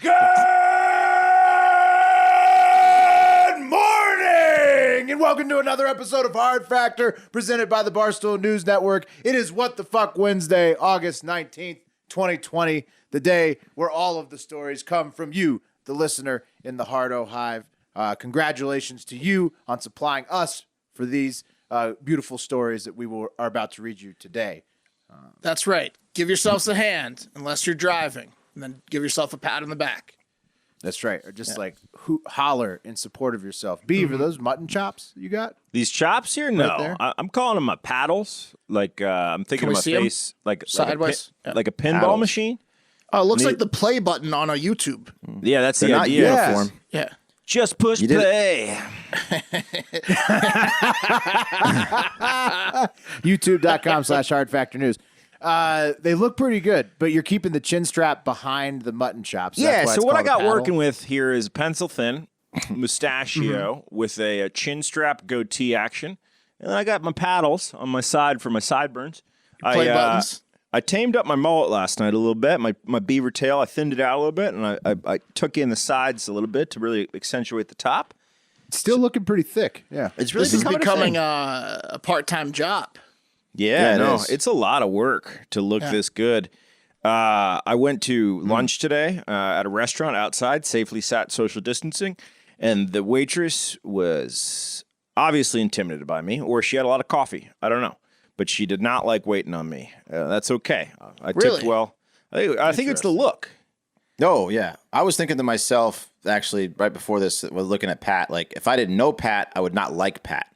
Good morning, and welcome to another episode of Hard Factor, presented by the Barstool News Network. It is What the Fuck Wednesday, August 19th, 2020, the day where all of the stories come from you, the listener in the Hardo Hive. Congratulations to you on supplying us for these beautiful stories that we are about to read you today. That's right. Give yourselves a hand, unless you're driving, and then give yourself a pat on the back. That's right. Or just holler in support of yourself. Beaver, those mutton chops you got? These chops here? No. I'm calling them my paddles. I'm thinking of my face like sideways, like a pinball machine. Oh, it looks like the play button on a YouTube. Yeah, that's the idea. Uniform. Yeah. Just push play. YouTube.com/hardfactornews. They look pretty good, but you're keeping the chin strap behind the mutton chops. Yeah, so what I got working with here is pencil thin mustachio with a chin strap goatee action. And then I got my paddles on my side for my sideburns. Play buttons. I tamed up my mullet last night a little bit. My beaver tail, I thinned it out a little bit, and I took in the sides a little bit to really accentuate the top. It's still looking pretty thick. Yeah. It's really This is becoming a part-time job. Yeah, it's a lot of work to look this good. I went to lunch today at a restaurant outside, safely sat social distancing, and the waitress was obviously intimidated by me, or she had a lot of coffee. I don't know. But she did not like waiting on me. That's okay. I Really? took well. I think it's the look. Oh, yeah. I was thinking to myself, actually, right before this, was looking at Pat, like, if I didn't know Pat, I would not like Pat.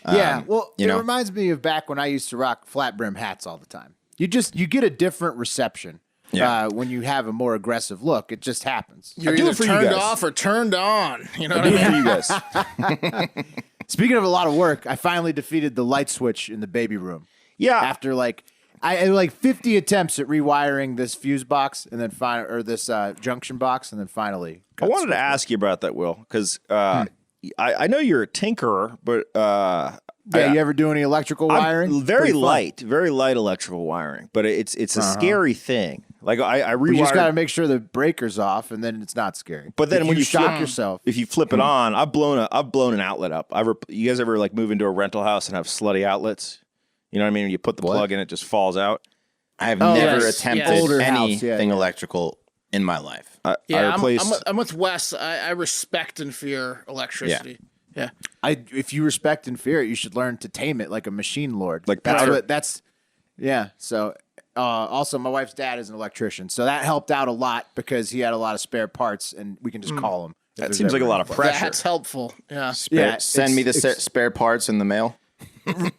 Yeah, well, it reminds me of back when I used to rock flat brim hats all the time. You get a different reception when you have a more aggressive look. It just happens. You're either turned off or turned on. You know what I mean? For you guys. Speaking of a lot of work, I finally defeated the light switch in the baby room. Yeah. After I had 50 attempts at rewiring this fuse box and then this junction box, and then finally. I wanted to ask you about that, Will, because I know you're a tinkerer, but you ever do any electrical wiring? Very light electrical wiring, but it's a scary thing. Like I rewired. You just got to make sure the breaker's off, and then it's not scary. But then when you shock yourself, if you flip it on, I've blown an outlet up. You guys ever move into a rental house and have slutty outlets? You know what I mean? When you put the plug in, it just falls out. I have never attempted house, anything electrical in my life. I replaced. I'm with Wes. I respect and fear electricity. Yeah. If you respect and fear it, you should learn to tame it like a machine lord. Like that's So also, my wife's dad is an electrician, so that helped out a lot because he had a lot of spare parts, and we can just call him. That seems like a lot of pressure. That's helpful. Yeah. Send me the spare parts in the mail.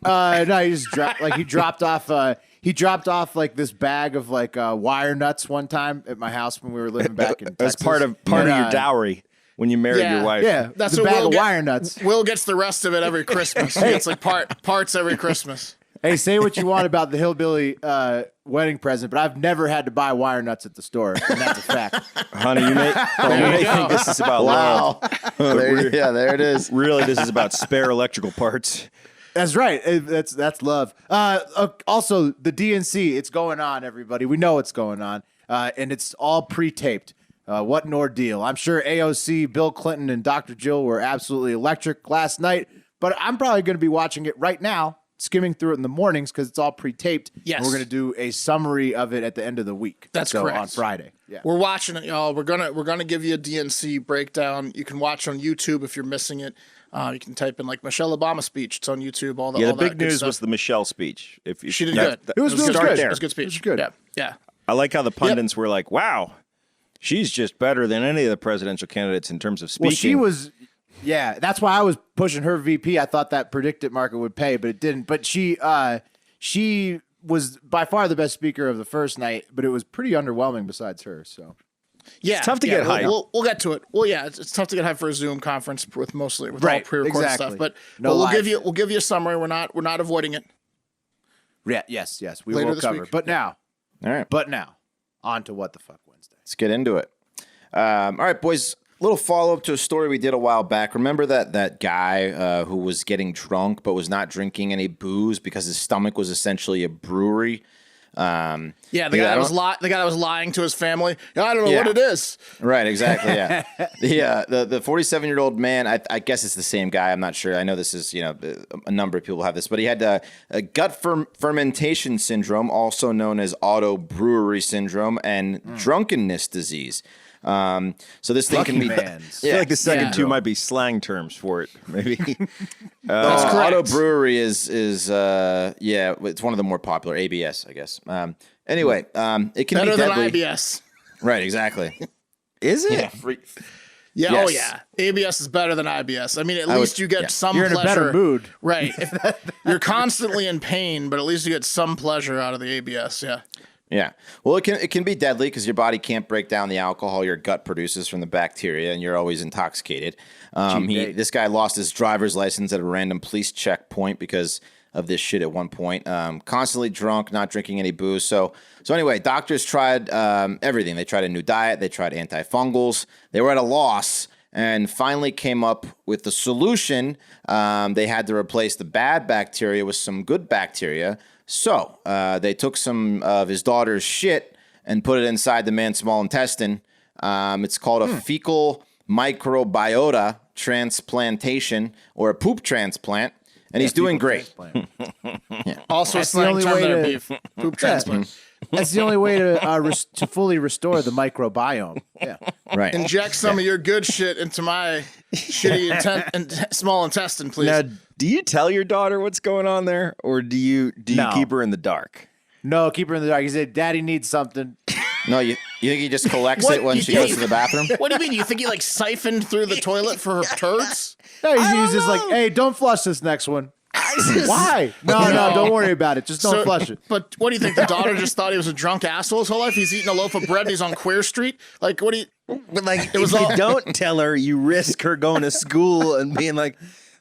No, he just dropped off. He dropped off this bag of wire nuts one time at my house when we were living back in Texas. As part of your dowry when you married your wife. Yeah, That's the what bag Will of wire nuts. Will gets the rest of it every Christmas. He gets parts every Christmas. Hey, say what you want about the hillbilly wedding present, but I've never had to buy wire nuts at the store, and that's a fact. Honey, you may think this is about love. There it is. Really, this is about spare electrical parts. That's right. That's love. Also, the DNC, it's going on, everybody. We know it's going on, and it's all pre-taped. What an ordeal. I'm sure AOC, Bill Clinton, and Dr. Jill were absolutely electric last night, but I'm probably going to be watching it right now, skimming through it in the mornings because it's all pre-taped. Yes. And we're going to do a summary of it at the end of the week. That's correct. On Friday. Yeah. We're watching it, y'all. We're gonna give you a DNC breakdown. You can watch on YouTube if you're missing it. You can type in Michelle Obama speech. It's on YouTube. All the all big that news stuff. was the Michelle speech. She did good. It was good. Start there. It was a good speech. It was good. Yeah. I like how the pundits were like, "Wow, she's just better than any of the presidential candidates in terms of speaking." Well, she was. Yeah, that's why I was pushing her VP. I thought that PredictIt market would pay, but it didn't. But she was by far the best speaker of the first night, but it was pretty underwhelming besides her. So Yeah, it's tough to get hype. We'll get to it. Well, yeah, it's tough to get hype for a Zoom conference with all pre-recorded stuff. But we'll give you a summary. We're not avoiding it. Yeah, yes, we Later will this cover. week. But now, All right. on to What the Fuck Wednesday. Let's get into it. All right, boys. Little follow-up to a story we did a while back. Remember that guy who was getting drunk but was not drinking any booze because his stomach was essentially a brewery? The guy that was lying to his family. I don't know what it is. Right, exactly. Yeah, the 47-year-old man. I guess it's the same guy. I'm not sure. I know this is a number of people have this, but he had a gut fermentation syndrome, also known as auto-brewery syndrome, and drunkenness disease. So this thing can be. I feel like the second two might be slang terms for it. Maybe. That's correct. Auto-brewery is it's one of the more popular. ABS, I guess. Anyway, it can better be deadly. than IBS. Right, exactly. Is it? Yeah. Yes. Oh yeah. ABS is better than IBS. I mean, at least you get some You're in pleasure. a better mood. Right. You're constantly in pain, but at least you get some pleasure out of the ABS. Yeah. Yeah. Well, it can be deadly because your body can't break down the alcohol your gut produces from the bacteria, and you're always intoxicated. This guy lost his driver's license at a random police checkpoint because of this shit at one point. Constantly drunk, not drinking any booze. So anyway, doctors tried everything. They tried a new diet. They tried antifungals. They were at a loss and finally came up with the solution. They had to replace the bad bacteria with some good bacteria. So they took some of his daughter's shit and put it inside the man's small intestine. It's called a fecal microbiota transplantation or a poop transplant. And he's doing great. Also, that's the only way to beef. Poop transplant. That's the only way to fully restore the microbiome. Yeah. Right. Inject some of your good shit into my shitty small intestine, please. Now, do you tell your daughter what's going on there, or do you No. keep her in the dark? No, keep her in the dark. He said, "Daddy needs something." No, you think he just collects it when she goes to the bathroom? What do you mean? You think he like siphoned through the toilet for her turds? No, he's just like, "Hey, don't flush this next one." Why? No, don't worry about it. Just don't flush it. But what do you think? The daughter just thought he was a drunk asshole his whole life? He's eating a loaf of bread and he's on Queer Street? Like, what do you... But like, if you don't tell her, you risk her going to school and being like,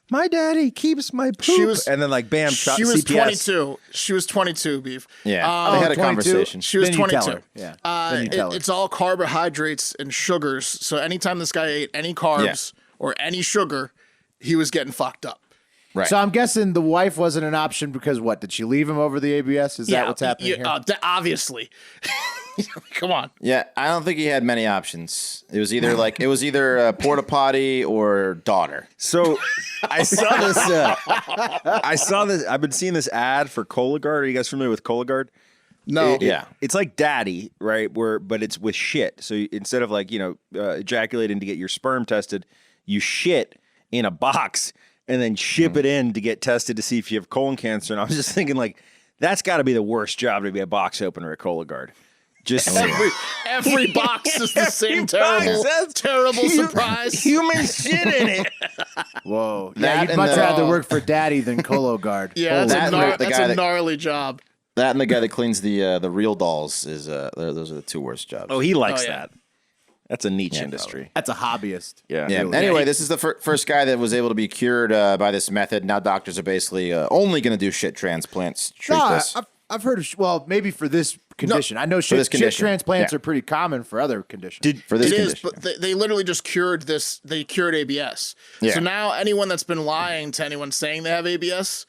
"My daddy keeps my poop," and then like, bam, she was CPS. 22. She was 22, Beef. Yeah, they had a 22? conversation. She was Then you tell 22. her. Yeah. Then you tell her. It's all carbohydrates and sugars. So anytime this guy ate any carbs or any sugar, he was getting fucked up. Right. So I'm guessing the wife wasn't an option because what? Did she leave him over the ABS? Is that what's happening here? Obviously. Come on. Yeah, I don't think he had many options. It was either a porta potty or daughter. So I saw this. I've been seeing this ad for Cologuard. Are you guys familiar with Cologuard? No. It's like Daddy, right? But it's with shit. So instead of like ejaculating to get your sperm tested, you shit in a box and then ship it in to get tested to see if you have colon cancer. And I was just thinking, like, that's got to be the worst job to be a box opener at Cologuard. Just Every box is the same terrible surprise. Human shit in it. Whoa. Yeah, That you'd and much the- rather work for Daddy than Cologuard. Yeah, that's That- a gnarly job. That and the guy that cleans the real dolls is those are the two worst jobs. Oh, he likes yeah. that. That's a niche industry. That's a hobbyist. Yeah. Yeah. Anyway, this is the first guy that was able to be cured by this method. Now doctors are basically only going to do shit transplants. Treat this. I've heard of, maybe for this condition. I know shit condition. transplants Yeah. are pretty common for other conditions. For this It is, condition. but they literally just cured this. They cured ABS. Yeah. So now anyone that's been lying to anyone saying they have ABS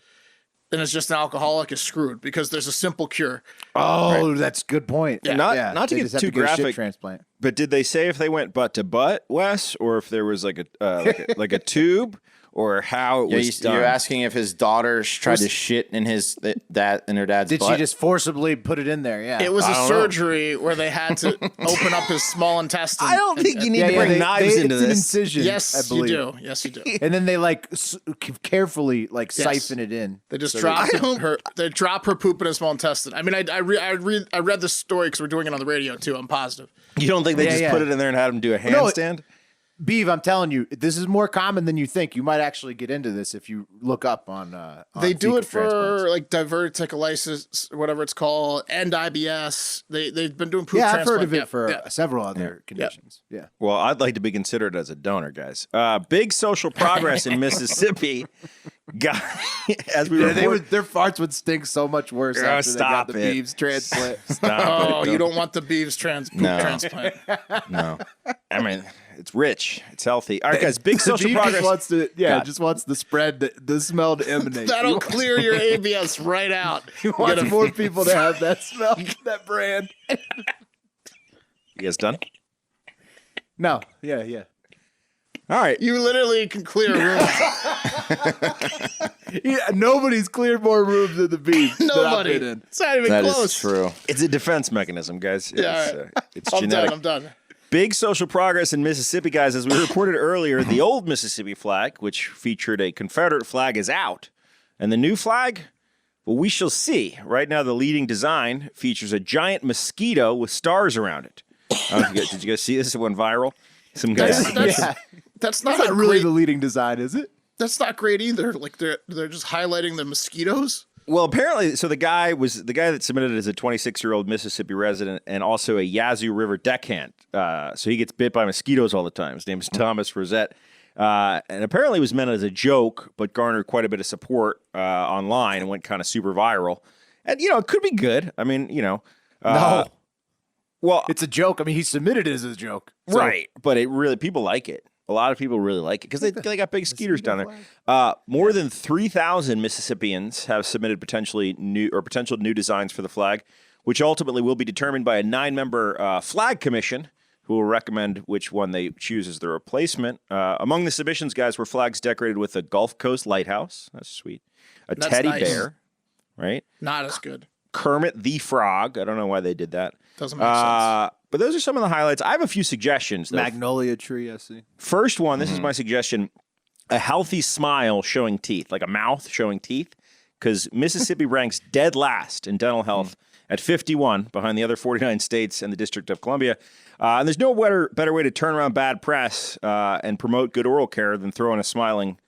and is just an alcoholic is screwed because there's a simple cure. Oh, that's a good point. Yeah. Not to They get just have too get a shit graphic, transplant. but did they say if they went butt to butt, Wes, or if there was like a tube, or how it was done? You're asking if his daughter tried to shit in her dad's Did butt? she just forcibly put it in there? Yeah. It was a surgery where they had to open up his small intestine. I don't think you need to yeah, bring knives into it's an this. incision. I Yes, you believe. do. Yes, you do. And then they carefully siphon it in. They just drop her. They drop her poop in a small intestine. I mean, I read this story because we're doing it on the radio too. I'm positive. You don't think they just put it in there and had him do a handstand? Beav, I'm telling you, this is more common than you think. You might actually get into this if you look up on They do fecal it for transplants. like diverticulitis, whatever it's called, and IBS. They've been doing poop. Yeah, I've transplant. heard of it Yeah, for yeah. several other conditions. Yeah. Well, I'd like to be considered as a donor, guys. Big social progress in Mississippi. As we report, Their farts would stink so much worse after they got the Beavs transplant. Stop Oh, it. you don't want the Beavs poop transplant. No. I mean, It's rich. It's healthy. All right, guys. Big social Beef progress. just wants the spread, the smell to emanate. That'll clear your ABS right out. He wants more people to have that smell, that brand. You guys done? No, yeah. All right. You literally can clear a room. Yeah, nobody's cleared more rooms than the beef. Nobody. That I've been in. It's not even That close. is true. It's a defense mechanism, guys. Yeah, It's I'm genetic. done. Big social progress in Mississippi, guys. As we reported earlier, the old Mississippi flag, which featured a Confederate flag, is out. And the new flag, well, we shall see. Right now, the leading design features a giant mosquito with stars around it. Did you guys see this? It went viral. Some guys. That's not Not a really great, the leading design, is it? That's not great either. Like they're just highlighting the mosquitoes. Well, apparently, so the guy that submitted it is a 26-year-old Mississippi resident and also a Yazoo River deckhand. So he gets bit by mosquitoes all the time. His name is Thomas Rosette. And apparently it was meant as a joke, but garnered quite a bit of support online and went kind of super viral. And, it could be good. I mean, No. Well, It's a joke. I mean, he submitted it as a joke. So- right. But people like it. A lot of people really like it because they got big skeeters down there. More than 3,000 Mississippians have submitted potential new designs for the flag, which ultimately will be determined by a 9-member flag commission who will recommend which one they choose as the replacement. Among the submissions, guys, were flags decorated with a Gulf Coast lighthouse. That's sweet. That's teddy nice. bear, right? Not as good. Kermit the Frog. I don't know why they did that. Doesn't make sense. But those are some of the highlights. I have a few suggestions, though. Magnolia tree, I see. First one, this is my suggestion, a healthy smile showing teeth, like a mouth showing teeth, because Mississippi ranks dead last in dental health at 51 behind the other 49 states and the District of Columbia. And there's no better way to turn around bad press and promote good oral care than throwing a smiling,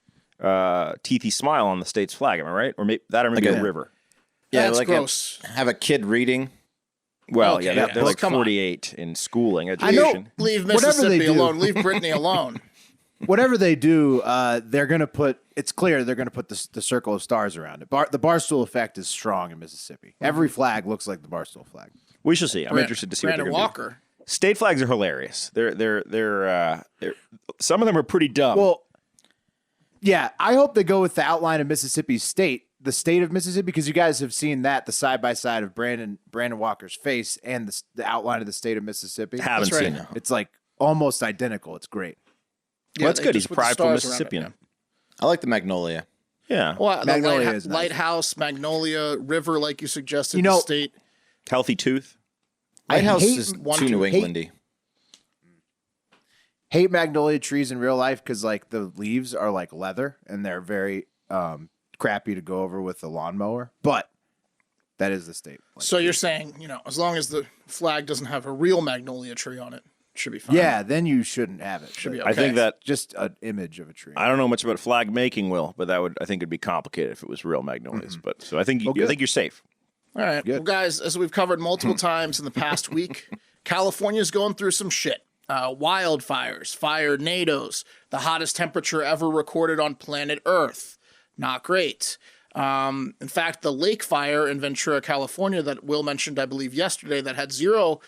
teethy smile on the state's flag. Am I right? Or maybe a river. Yeah, That's like gross. have a kid reading. Well, Okay, they're well, like come on. 48 in schooling, I know. education. Leave Whatever they Mississippi do. alone. Leave Brittany alone. Whatever they do, they're going to put, it's clear they're going to put the circle of stars around it. The Barstool effect is strong in Mississippi. Every flag looks like the Barstool flag. We shall see. I'm interested to see what they're Brandon going to do. Walker. State flags are hilarious. They're some of them are pretty dumb. Well, yeah, I hope they go with the outline of Mississippi's state, the state of Mississippi, because you guys have seen that, the side-by-side of Brandon Walker's face and the outline of the state of Mississippi. Haven't That's right. seen it. It's like almost identical. It's great. Well, that's they good. just He's put the prideful stars around it, Mississippian. I like the magnolia. Yeah. Well, the Magnolia is nice. lighthouse, Magnolia, river, like you suggested. You know- the state. Healthy tooth. Lighthouse hate is one too to New hate- Englandy. Hate magnolia trees in real life because like the leaves are like leather and they're very crappy to go over with a lawnmower. But that is the state. Like, So you're saying, as long as the flag doesn't have a real magnolia tree on it, it should be fine. yeah, then you shouldn't have it. Should be But okay. I think that just an image of a tree. I don't know much about flag making, Will, but I think it'd be complicated if it was real magnolias. But so I think good. you're safe. All right. Well, guys, as we've covered multiple times in the past week, California's going through some shit. Wildfires, firenadoes, the hottest temperature ever recorded on planet Earth. Not great. In fact, the lake fire in Ventura, California, that Will mentioned, I believe, yesterday, that had 0%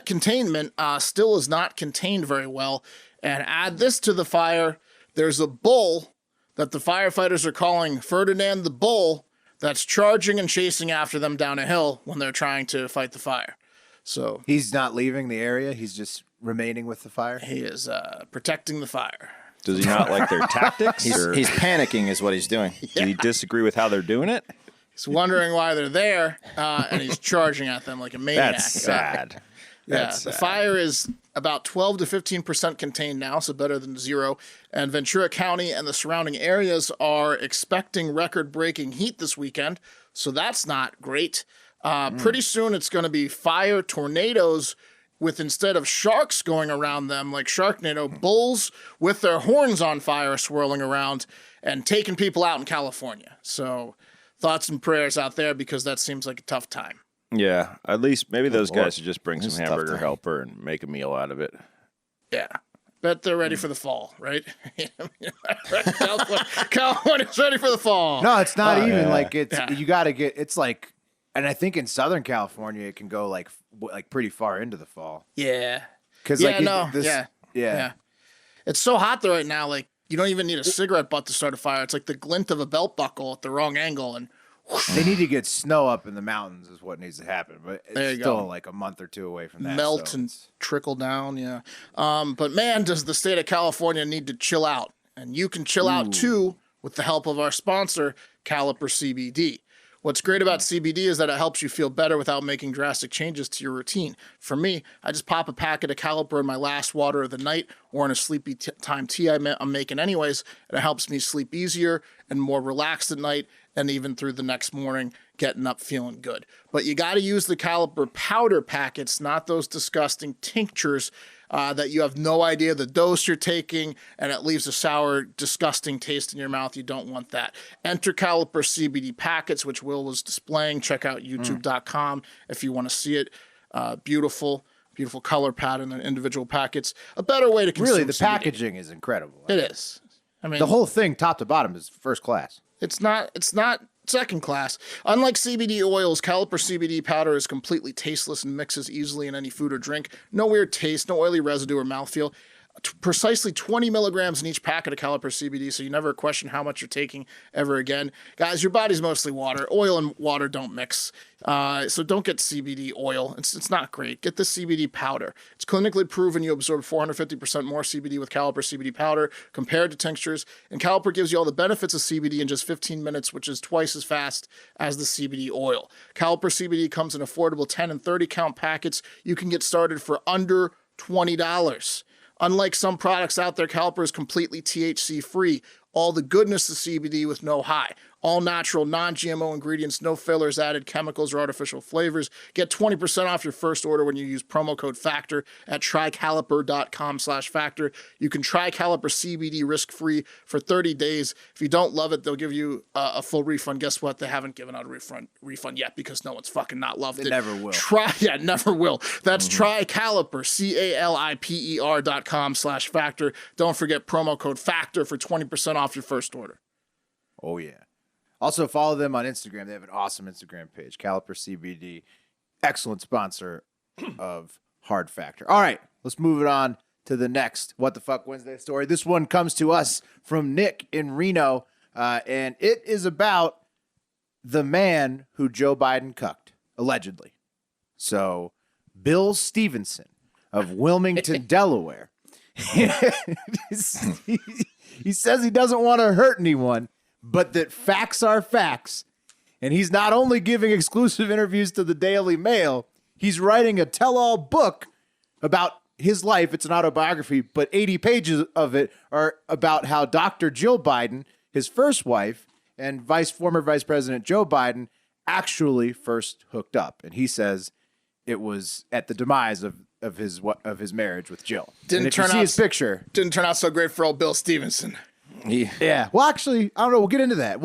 containment, still is not contained very well. And add this to the fire, there's a bull that the firefighters are calling Ferdinand the Bull that's charging and chasing after them down a hill when they're trying to fight the fire. So He's not leaving the area. He's just remaining with the fire. he is protecting the fire. Does he not like their tactics? or He's panicking, is what he's doing. do you disagree with how they're doing it? He's wondering why they're there, and he's charging at them like a maniac. That's sad. Yeah, That's the sad. fire is about 12 to 15% contained now, so better than 0. And Ventura County and the surrounding areas are expecting record-breaking heat this weekend, so that's not great. Pretty soon it's going to be fire tornadoes with, instead of sharks going around them like Sharknado, bulls with their horns on fire swirling around and taking people out in California. So thoughts and prayers out there because that seems like a tough time. Yeah, at least maybe those guys should just bring It's some tough hamburger time. helper and make a meal out of it. Yeah. Bet they're ready for the fall, right? California's ready for the fall. No, it's not even yeah. like it's. Yeah. You got to get. It's like, and I think in Southern California it can go like pretty far into the fall Yeah. because Yeah, like no. this, Yeah. Yeah. It's so hot there right now. Like, you don't even need a cigarette butt to start a fire. It's like the glint of a belt buckle at the wrong angle. And They need to get snow up in the mountains is what needs to happen. But There it's you still go. like a month or two away from that. melt so and it's- trickle down. Yeah. But man, does the state of California need to chill out. And you can chill out too with the help of our sponsor, Caliper CBD. What's great about CBD is that it helps you feel better without making drastic changes to your routine. For me, I just pop a packet of Caliper in my last water of the night or in a sleepy time tea I'm making anyways, and it helps me sleep easier and more relaxed at night and even through the next morning, getting up feeling good. But you got to use the Caliper powder packets, not those disgusting tinctures that you have no idea the dose you're taking, and it leaves a sour, disgusting taste in your mouth. You don't want that. Enter Caliper CBD packets, which Will was displaying. Check out youtube.com if you want to see it. Beautiful color pattern and individual packets. A better way to consume really, the CBD. packaging is incredible. It is. I mean, The whole thing, top to bottom, is first class. It's not second class. Unlike CBD oils, Caliper CBD powder is completely tasteless and mixes easily in any food or drink. No weird taste, no oily residue or mouthfeel. Precisely 20 milligrams in each packet of Caliper CBD, so you never question how much you're taking ever again. Guys, your body's mostly water. Oil and water don't mix. So don't get CBD oil. It's not great. Get the CBD powder. It's clinically proven you absorb 450% more CBD with Caliper CBD powder compared to tinctures. And Caliper gives you all the benefits of CBD in just 15 minutes, which is twice as fast as the CBD oil. Caliper CBD comes in affordable 10 and 30 count packets. You can get started for under $20. Unlike some products out there, Caliper is completely THC free. All the goodness of CBD with no high. All natural, non-GMO ingredients, no fillers added, chemicals or artificial flavors. Get 20% off your first order when you use promo code FACTOR at trycaliper.com/factor. You can try Caliper CBD risk-free for 30 days. If you don't love it, they'll give you a full refund. Guess what? They haven't given out a refund yet because no one's fucking not loved it. They never will. Never will. That's trycaliper, CALIPER.com/factor. Don't forget promo code FACTOR for 20% off your first order. Oh, yeah. Also, follow them on Instagram. They have an awesome Instagram page, Caliper CBD. Excellent sponsor of Hard Factor. All right, let's move it on to the next What the Fuck Wednesday story. This one comes to us from Nick in Reno, and it is about the man who Joe Biden cucked, allegedly. So, Bill Stevenson of Wilmington, Delaware. He says he doesn't want to hurt anyone, but that facts are facts. And he's not only giving exclusive interviews to the Daily Mail, he's writing a tell-all book about his life. It's an autobiography, but 80 pages of it are about how Dr. Jill Biden, his first wife, and former Vice President Joe Biden actually first hooked up. And he says it was at the demise of his marriage with Jill. Didn't turn out his picture. Didn't turn out so great for old Bill Stevenson. Yeah. Well, actually, I don't know. We'll get into that.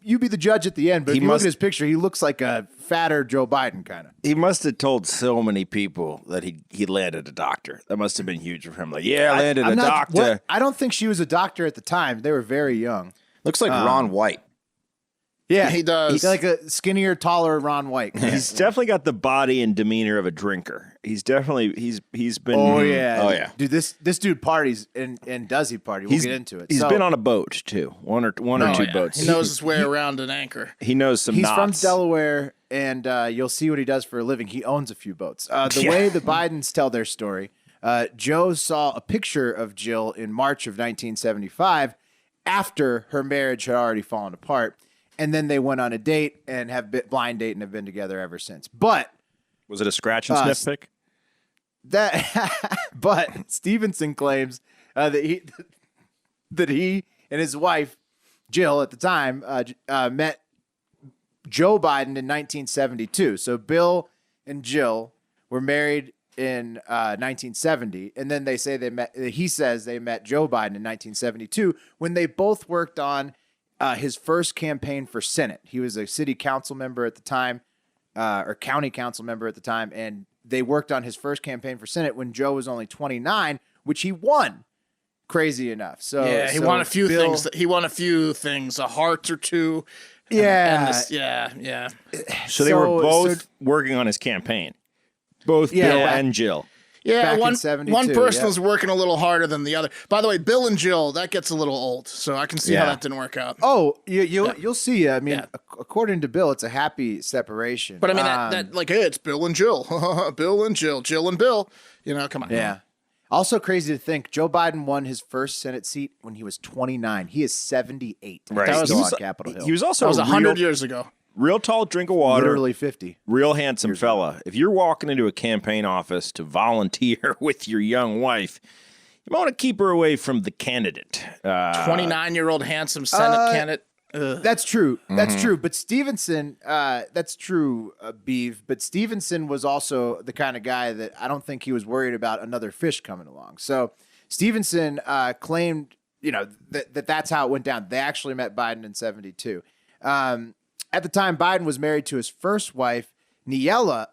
You be the judge at the end. But if you look at his picture, he looks like a fatter Joe Biden kind of. He must have told so many people that he landed a doctor. That must have been huge for him. Like, I landed a doctor. I don't think she was a doctor at the time. They were very young. Looks like Ron White. Yeah, he does. He's like a skinnier, taller Ron White. He's definitely got the body and demeanor of a drinker. He's been. Oh yeah, dude. This dude parties and does he party? We'll get into it. He's been on a boat too, one or two boats. He knows his way around an anchor. He knows some. He's knots. from Delaware, and you'll see what he does for a living. He owns a few boats. The way the Bidens tell their story, Joe saw a picture of Jill in March of 1975 after her marriage had already fallen apart. And then they went on a date and blind date and have been together ever since. But was it a scratch and sniff pick? But Stevenson claims that he and his wife Jill at the time met Joe Biden in 1972. So Bill and Jill were married in 1970, and then he says they met Joe Biden in 1972 when they both worked on his first campaign for Senate. He was a city council member at the time, or county council member at the time, and they worked on his first campaign for Senate when Joe was only 29, which he won. Crazy enough. So yeah, he won a few things. He won a few things, a heart or two. Yeah, So they were both working on his campaign, both Bill and Jill. Yeah, back in one 72, person yeah. was working a little harder than the other. By the way, Bill and Jill, that gets a little old, so I can see how Yeah. that didn't work out. Oh, you'll see. I mean, Yeah. according to Bill, it's a happy separation. But I mean, that like, hey, it's Bill and Jill. Bill and Jill. Jill and Bill. You know, come on. Yeah. Also crazy to think, Joe Biden won his first Senate seat when he was 29. He is 78. Right. He's That still was- on Capitol Hill. He was also That was a 100 real, years ago. real tall drink of water, literally 50. real handsome fella. If you're walking into a campaign office to volunteer with your young wife, you want to keep her away from the candidate. 29-year-old handsome Senate candidate. That's true. That's true. But Stevenson, that's true, Beeve. But Stevenson was also the kind of guy that I don't think he was worried about another fish coming along. So Stevenson claimed, that's how it went down. They actually met Biden in 72. At the time, Biden was married to his first wife, Neelia,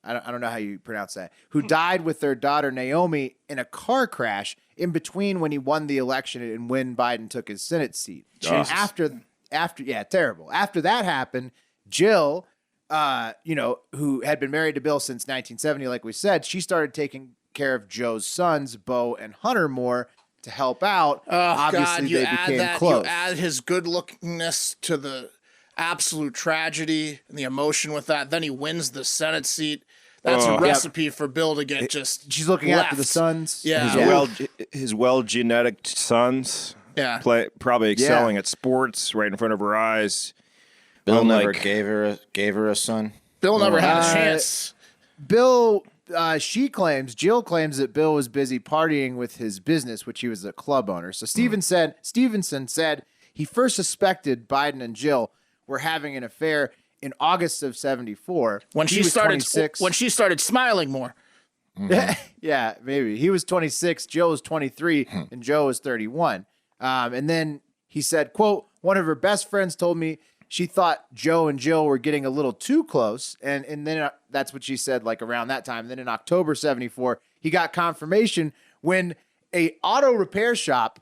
I don't know how you pronounce that, who died with their daughter Naomi in a car crash in between when he won the election and when Biden took his Senate seat. After terrible. After that happened, Jill, who had been married to Bill since 1970, like we said, she started taking care of Joe's sons, Bo and Hunter, more to help out. Oh, Obviously, God, you they add became that. close. You add his good-lookingness to the absolute tragedy and the emotion with that. Then he wins the Senate seat. That's a recipe for Bill to get just She's looking left. after the sons. Yeah. His well-genetic sons Yeah. probably excelling at sports right in front of her eyes. Bill never Unlike- gave her a son. Bill never had a chance. Bill, Jill claims that Bill was busy partying with his business, which he was a club owner. So Stevenson said he first suspected Biden and Jill were having an affair in August of 74. When He she was started 26. when she started smiling more. Yeah, maybe. He was 26, Jill was 23, and Joe was 31. And then he said, quote, one of her best friends told me she thought Joe and Jill were getting a little too close. And then that's what she said, like around that time. Then in October 74, he got confirmation when a auto repair shop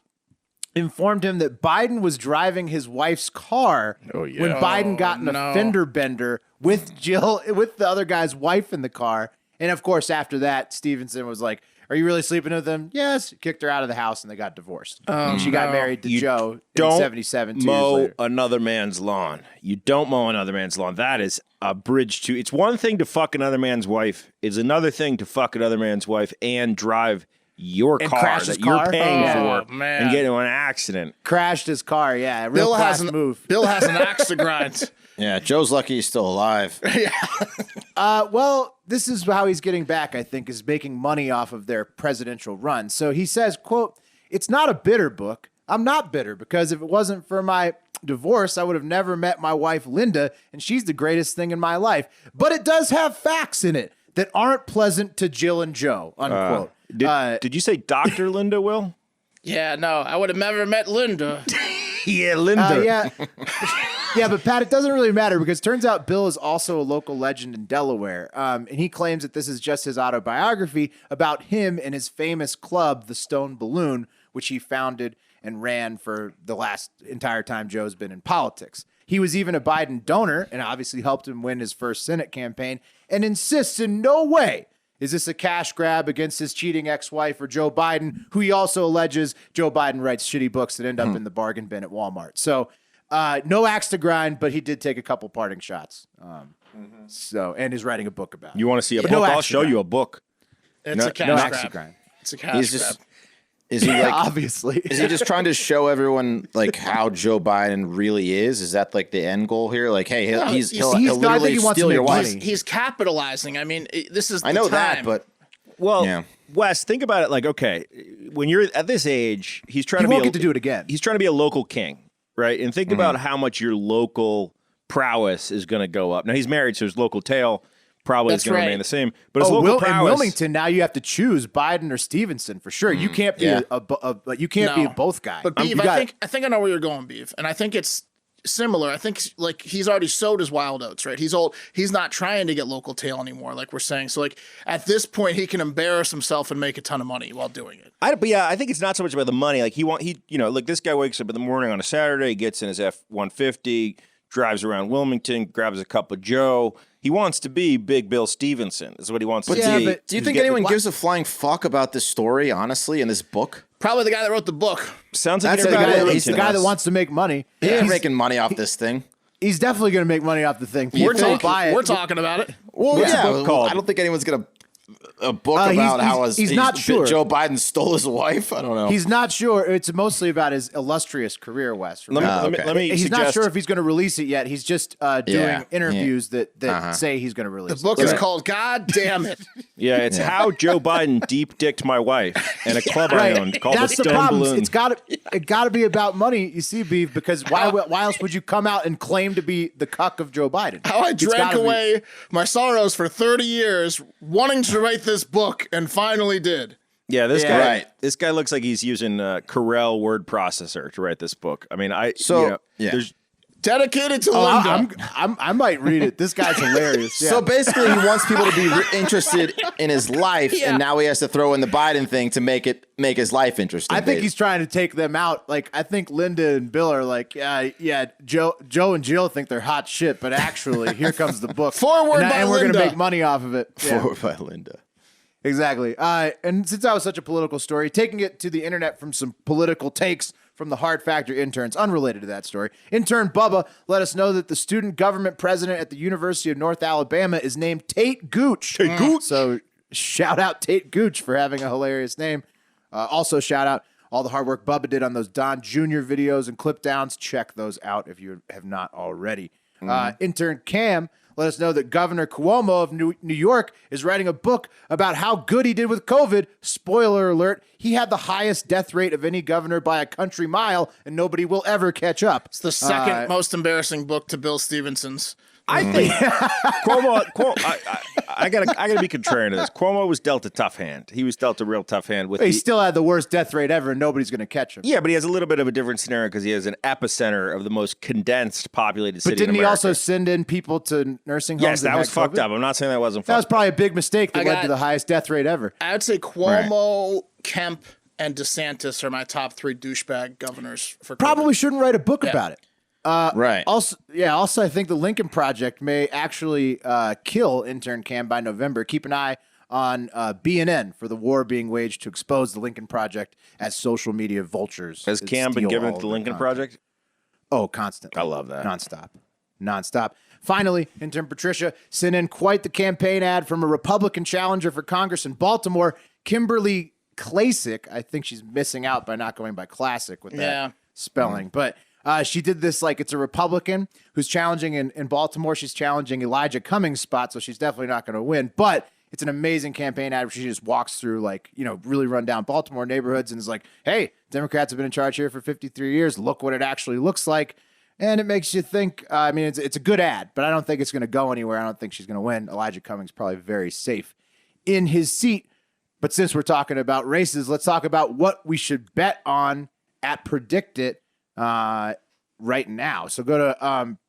informed him that Biden was driving his wife's car when Biden got in a fender bender with Jill, with the other guy's wife in the car. And of course, after that, Stevenson was like, are you really sleeping with them? Yes. Kicked her out of the house and they got divorced. And she got married to Joe in Don't 77, 2 years mow later. another man's lawn. You don't mow another man's lawn. That is a bridge to. It's one thing to fuck another man's wife. It's another thing to fuck another man's wife and drive your car crash his that you're car? paying Oh, for man. and get into an accident. Crashed his car. Yeah. Real Bill class has an move. Bill has an axe to grind. Yeah, Joe's lucky he's still alive. Well, this is how he's getting back, I think, is making money off of their presidential run. So he says, quote, it's not a bitter book. I'm not bitter because if it wasn't for my divorce, I would have never met my wife, Linda, and she's the greatest thing in my life. But it does have facts in it that aren't pleasant to Jill and Joe, unquote. Did you say Dr. Linda, Will? Yeah, no, I would have never met Linda. Yeah, Linda. Yeah. Yeah, but Pat, it doesn't really matter because it turns out Bill is also a local legend in Delaware. And he claims that this is just his autobiography about him and his famous club, the Stone Balloon, which he founded and ran for the last entire time Joe's been in politics. He was even a Biden donor and obviously helped him win his first Senate campaign and insists in no way is this a cash grab against his cheating ex-wife or Joe Biden, who he also alleges Joe Biden writes shitty books that end up in the bargain bin at Walmart. So no axe to grind, but he did take a couple parting shots. So, and is writing a book about it. You want to see a But book? no I'll axe to show grind. you a book. It's a cash No grab. axe to grind. It's a cash He's grab. just is he like Obviously. is he just trying to show everyone like how Joe Biden really is? Is that like the end goal here? Like, hey, he'll I think literally he wants to steal your make wife. money. He's capitalizing. I mean, this is the I know time. that, but Well, Yeah. Wes, think about it like, okay, when you're at this age, he's trying He to be won't get to do it again. He's trying to be a local king, right? And think about how much your local prowess is going to go up. Now he's married, so his local tail probably That's is going right. to remain the same. But his local in prowess, Wilmington, now you have to choose Biden or Stevenson for sure. You can't be Yeah. you can't be No. a both guy. But Beeve, I think I know where you're going, Beeve, and I think it's similar. I think like he's already sowed his wild oats, right? He's old. He's not trying to get local tail anymore, like we're saying. So like at this point, he can embarrass himself and make a ton of money while doing it. But yeah, I think it's not so much about the money. Like like this guy wakes up in the morning on a Saturday, gets in his F-150, drives around Wilmington, grabs a cup of Joe. He wants to be Big Bill Stevenson. Is what he wants to be. But do you think anyone gives a flying fuck about this story, honestly, in this book? Probably the guy that wrote the book. Sounds like he's the guy that wants to make money. He's making money off this thing. He's definitely going to make money off the thing. We're talking about it. Well, yeah. I don't think anyone's going to a book about how he's not sure. Joe Biden stole his wife. I don't know. He's not sure. It's mostly about his illustrious career, Wes. Let me he's suggest, not sure if he's going to release it yet. He's just doing interviews that say he's going to release it. The book is called God Damn It. Yeah, it's How Joe Biden Deep Dicked My Wife and a club I owned called That's the Stone problem. Balloon. It got to be about money, you see, Beef, because why else would you come out and claim to be the cuck of Joe Biden? How I drank away my sorrows for 30 years wanting to write this book and finally did. Yeah, this guy looks like he's using Corel word processor to write this book. I mean, there's dedicated to Linda. I might read it. This guy's hilarious. Yeah. So basically, he wants people to be interested in his life, and now he has to throw in the Biden thing to make his life interesting. I think he's trying to take them out. Like, I think Linda and Bill are like, Joe and Jill think they're hot shit, but actually, here comes the book. Forward by and we're Linda. going to make money off of it. Forward by Linda. Exactly. And since that was such a political story, taking it to the internet from some political takes from the Hard Factor interns, unrelated to that story. Intern Bubba let us know that the student government president at the University of North Alabama is named Tate Gooch. Tate Gooch. So shout out Tate Gooch for having a hilarious name. Also shout out all the hard work Bubba did on those Don Jr. videos and clip downs. Check those out if you have not already. Intern Cam let us know that Governor Cuomo of New York is writing a book about how good he did with COVID. Spoiler alert, he had the highest death rate of any governor by a country mile, and nobody will ever catch up. It's the second most embarrassing book to Bill Stevenson's. I think Cuomo I gotta be contrarian to this. Cuomo was dealt a tough hand. He was dealt a real tough hand with. He still had the worst death rate ever, and nobody's going to catch him. Yeah, but he has a little bit of a different scenario because he has an epicenter of the most condensed populated city. But didn't in he America. also send in people to nursing homes? Yes, that was fucked up. I'm not saying that wasn't. That was probably a big mistake that led to the highest death rate ever. I would say Cuomo, Kemp, and DeSantis are my top 3 douchebag governors for COVID. Probably shouldn't write a book about it. Right. Also, I think the Lincoln Project may actually kill intern Cam by November. Keep an eye on BNN for the war being waged to expose the Lincoln Project as social media vultures. Has Cam been given to the Lincoln Project? Oh, constantly. I love that. Nonstop. Finally, intern Patricia sent in quite the campaign ad from a Republican challenger for Congress in Baltimore, Kimberly Klasick. I think she's missing out by not going by classic with that spelling. But she did this like it's a Republican who's challenging in Baltimore. She's challenging Elijah Cummings' spot, so she's definitely not going to win. But it's an amazing campaign ad where she just walks through really run down Baltimore neighborhoods and is like, hey, Democrats have been in charge here for 53 years. Look what it actually looks like. And it makes you think, it's a good ad, but I don't think it's going to go anywhere. I don't think she's going to win. Elijah Cummings probably very safe in his seat. But since we're talking about races, let's talk about what we should bet on at PredictIt right now. So go to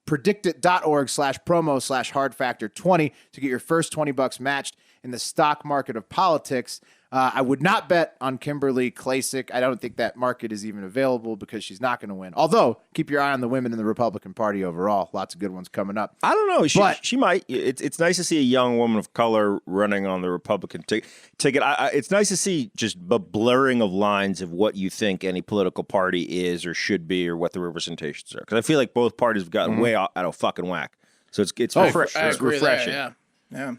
predictit.org/promo/hardfactor20 to get your first $20 matched in the stock market of politics. I would not bet on Kimberly Klasick. I don't think that market is even available because she's not going to win. Although, keep your eye on the women in the Republican Party overall. Lots of good ones coming up. I don't know. She might. It's nice to see a young woman of color running on the Republican ticket. It's nice to see just a blurring of lines of what you think any political party is or should be or what the representations are. Because I feel like both parties have gotten way out of fucking whack. So it's refreshing. Yeah.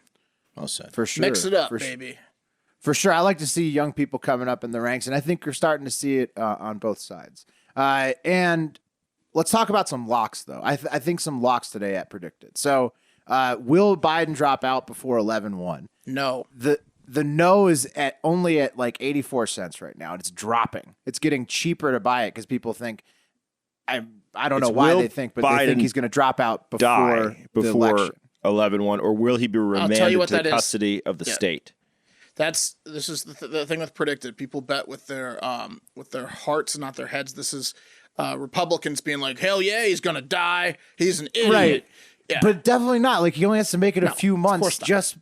Well said. For sure. Mix it up, baby. For sure. I like to see young people coming up in the ranks, and I think you're starting to see it on both sides. And let's talk about some locks, though. I think some locks today at PredictIt. So will Biden drop out before 11-1? No. The no is only at like 84 cents right now, and it's dropping. It's getting cheaper to buy it because people think, I don't know why they think, but they think he's going to drop out before the election. 11-1, or will he be remanded to the custody of the state? This is the thing with PredictIt. People bet with their hearts and not their heads. This is Republicans being like, hell yeah, he's gonna die. He's an idiot. Right. Yeah. But definitely not. Like he only has to make it a few months. Just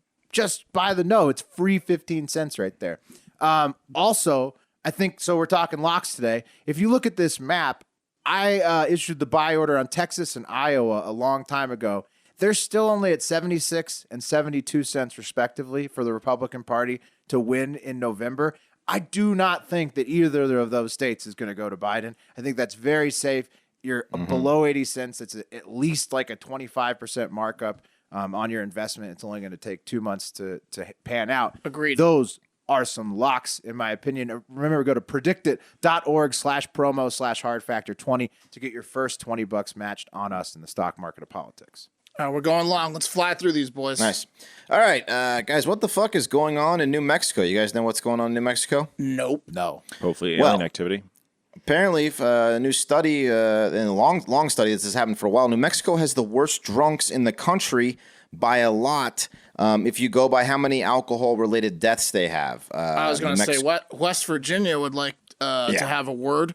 by the no. It's free 15 cents right there. Also, I think so. We're talking locks today. If you look at this map, I issued the buy order on Texas and Iowa a long time ago. They're still only at 76 and 72 cents respectively for the Republican Party to win in November. I do not think that either of those states is going to go to Biden. I think that's very safe. You're below 80 cents. It's at least like a 25% markup on your investment. It's only going to take 2 months to pan out. Agreed. Those are some locks, in my opinion. Remember, go to predictit.org/promo/hardfactor20 to get your first $20 matched on us in the stock market of politics. We're going long. Let's fly through these, boys. Nice. All right, guys, what the fuck is going on in New Mexico? You guys know what's going on in New Mexico? Nope. No. Hopefully alien activity. Apparently, a new study, in a long study, this has happened for a while. New Mexico has the worst drunks in the country by a lot. If you go by how many alcohol-related deaths they have. I was going to say, West Virginia would like to have a word.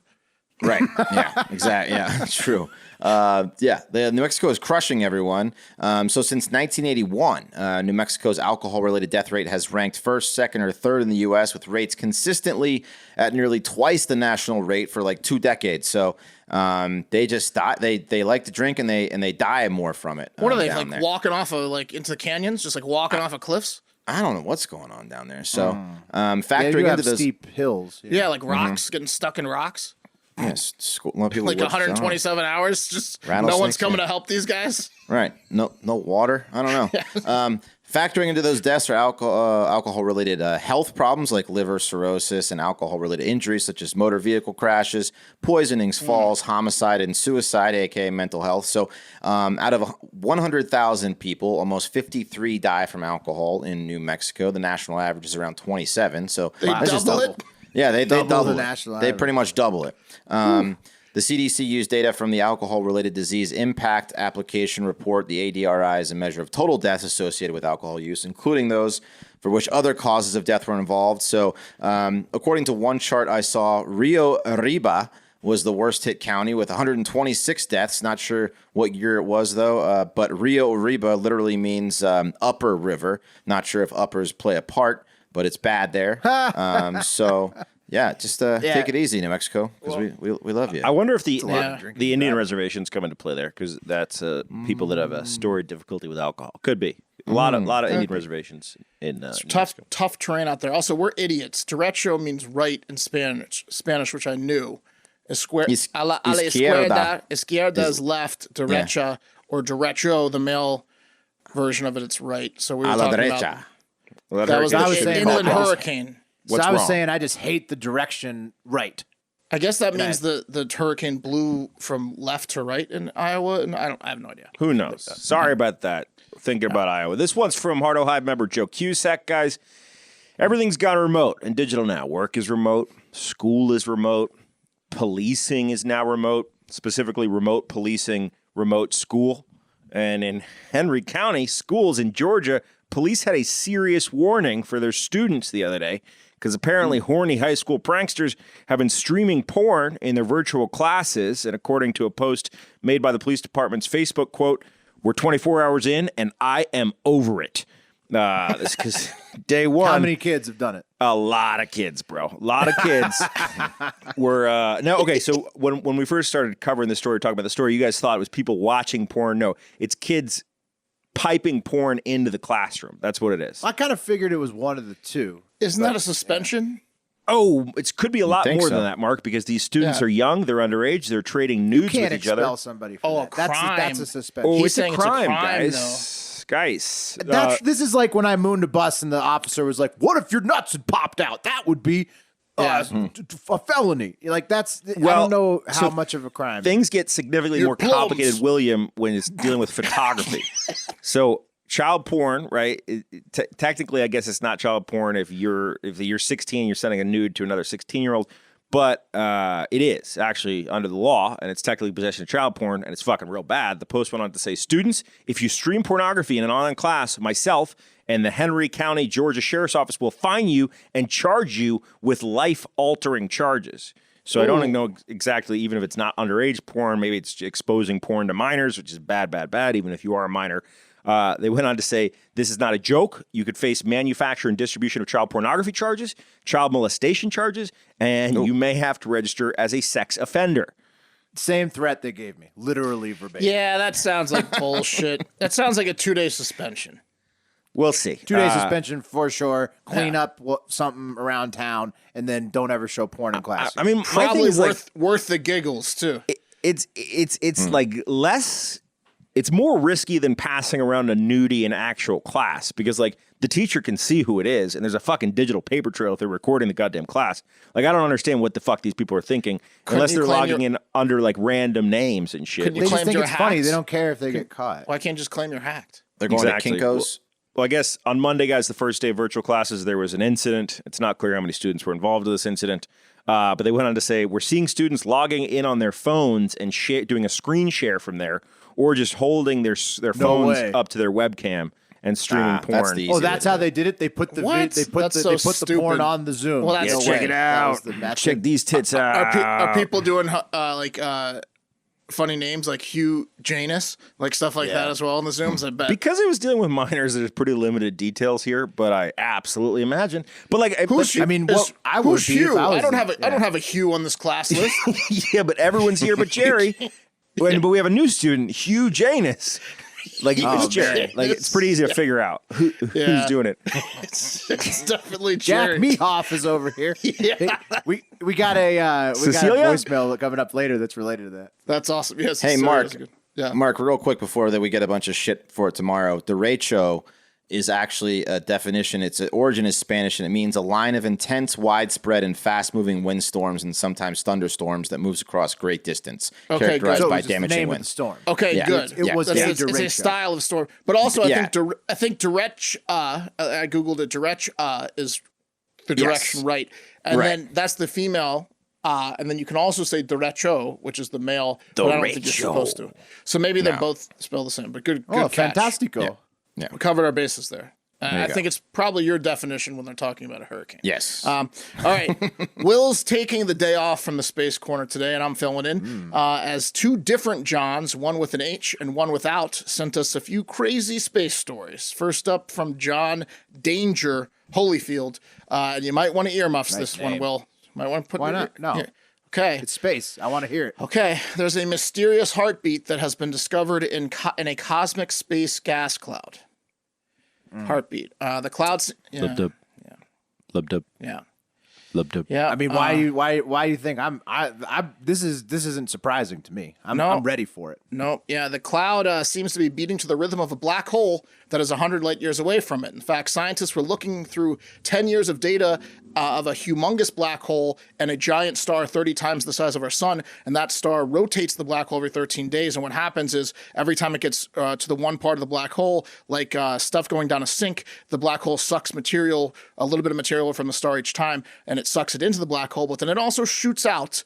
Right. Yeah, exactly. Yeah, true. New Mexico is crushing everyone. So since 1981, New Mexico's alcohol-related death rate has ranked first, second, or third in the U.S., with rates consistently at nearly twice the national rate for like 2 decades. So they just die. They like to drink and they die more from it. What are they like there? Walking off of into the canyons, just like walking off of cliffs? I don't know what's going on down there. So factoring into those steep hills, yeah, like rocks, getting stuck in rocks. Yes, a lot of people like 127 hours. Just no one's coming to help these guys. Right. No water. I don't know. Factoring into those deaths are alcohol-related health problems like liver cirrhosis and alcohol-related injuries such as motor vehicle crashes, poisonings, falls, homicide, and suicide, aka mental health. So out of 100,000 people, almost 53 die from alcohol in New Mexico. The national average is around 27. So they double it? Yeah, they double the it. national They average. pretty much double it. The CDC used data from the Alcohol-Related Disease Impact Application Report, the ADRI, as a measure of total deaths associated with alcohol use, including those for which other causes of death were involved. So according to one chart I saw, Rio Arriba was the worst hit county with 126 deaths. Not sure what year it was, though, but Rio Arriba literally means upper river. Not sure if uppers play a part, but it's bad there. Just take it easy, New Mexico, because we love you. I wonder if the Indian reservations come into play there, because that's people that have a storied difficulty with alcohol. Could be a lot of Indian reservations in New Mexico. Tough terrain out there. Also, we're idiots. Derecho means right in Spanish, which I knew. A la izquierda. Izquierda is left. Derecha or derecho, the male version of it, it's right. So we were talking about. That was the inland hurricane. So I was saying I just hate the direction right. I guess that means the hurricane blew from left to right in Iowa, and I have no idea. Who knows? Sorry about that. Thinking about Iowa. This one's from Heart Hive member Joe Cusack, guys. Everything's gone remote and digital now. Work is remote. School is remote. Policing is now remote. Specifically, remote policing, remote school. And in Henry County, schools in Georgia, police had a serious warning for their students the other day because apparently horny high school pranksters have been streaming porn in their virtual classes. And according to a post made by the police department's Facebook, quote, "We're 24 hours in and I am over it." This because day one. How many kids have done it? A lot of kids, bro. A lot of kids were no. Okay, so when we first started covering the story, talking about the story, you guys thought it was people watching porn. No, it's kids piping porn into the classroom. That's what it is. I kind of figured it was one of the two. Isn't that a suspension? Oh, it could be a lot more than that, Mark, because these students are young, they're underage, they're trading nudes with each other. You can't expel somebody for that. That's a suspension. Oh, He's it's saying a crime, it's a crime, guys. This is like when I mooned a bus and the officer was like, "What if your nuts had popped out? That would be a felony." Like I don't know how much of a crime. Things get significantly more complicated, William, when it's dealing with photography. So child porn, right? Technically, I guess it's not child porn if you're 16, you're sending a nude to another 16-year-old. But it is actually under the law, and it's technically possession of child porn, and it's fucking real bad. The post went on to say, students, if you stream pornography in an online class, myself and the Henry County, Georgia Sheriff's Office will fine you and charge you with life-altering charges. So I don't know exactly, even if it's not underage porn, maybe it's exposing porn to minors, which is bad, even if you are a minor. They went on to say, this is not a joke. You could face manufacture and distribution of child pornography charges, child molestation charges, and you may have to register as a sex offender. Same threat they gave me, literally verbatim. Yeah, that sounds like bullshit. That sounds like a 2-day suspension. We'll see. 2-day suspension for sure. Clean up something around town, and then don't ever show porn in class. I mean, Probably worth worth the giggles too. It's like less. It's more risky than passing around a nudie in actual class because like the teacher can see who it is, and there's a fucking digital paper trail if they're recording the goddamn class. Like I don't understand what the fuck these people are thinking unless they're logging in under like random names and shit. they just think it's funny. They don't care if they get caught. Why can't you just claim you're hacked? They're going to Kinko's. Well, I guess on Monday, guys, the first day of virtual classes, there was an incident. It's not clear how many students were involved in this incident, but they went on to say, we're seeing students logging in on their phones and doing a screen share from there, or just holding their phones up to their webcam and streaming porn. That's the easy that's how they did it. They put the the porn on the Zoom. Well, that's check it out. Check these tits out. Are people doing funny names like Hugh Janus, like stuff like that as well in the Zooms? I bet because it was dealing with minors, there's pretty limited details here, but I absolutely imagine. But like, who's Hugh? I don't have a Hugh on this class list. Yeah, but everyone's here but Jerry. But we have a new student, Hugh Janus. Like it's Jerry. Like it's pretty easy to figure out who's doing it. It's definitely Jack Jerry. Mehoff is over here. Yeah. We got a voicemail coming up later that's related to that. That's awesome. Yes. Hey, Mark. Yeah. Mark, real quick before that we get a bunch of shit for it tomorrow. Derecho is actually a definition. Its origin is Spanish, and it means a line of intense, widespread, and fast-moving windstorms and sometimes thunderstorms that moves across great distance, characterized good. by So it was just the damaging name of wind. the storm. Okay, Yeah. good. It was It's a derecho. style of storm, but also I think direct. I googled it. Direct is the direction right, and then that's the female. And then you can also say derecho, which is the male. But I don't think you're supposed to. So maybe they're both spelled the same. But good catch. Fantastico. Yeah. We covered our bases there. I go. think it's probably your definition when they're talking about a hurricane. Yes. All right. Will's taking the day off from the Space Corner today, and I'm filling in as two different Johns, one with an H and one without, sent us a few crazy space stories. First up from John Danger Holyfield. And you might want to earmuffs this name. one, Will. Might want to put Why not? No. Here. Okay. It's space. I want to hear it. Okay. There's a mysterious heartbeat that has been discovered in a cosmic space gas cloud. Heartbeat. The clouds. Yeah. Lub-dub. Yeah. Lub-dub. Yeah. Lub-dub. Yeah. I mean, why you think this isn't surprising to me. I'm ready for it. No, yeah, the cloud seems to be beating to the rhythm of a black hole that is 100 light years away from it. In fact, scientists were looking through 10 years of data of a humongous black hole and a giant star 30 times the size of our sun, and that star rotates the black hole every 13 days, and what happens is every time it gets to the one part of the black hole, like stuff going down a sink, the black hole sucks a little bit of material from the star each time, and it sucks it into the black hole, but then it also shoots out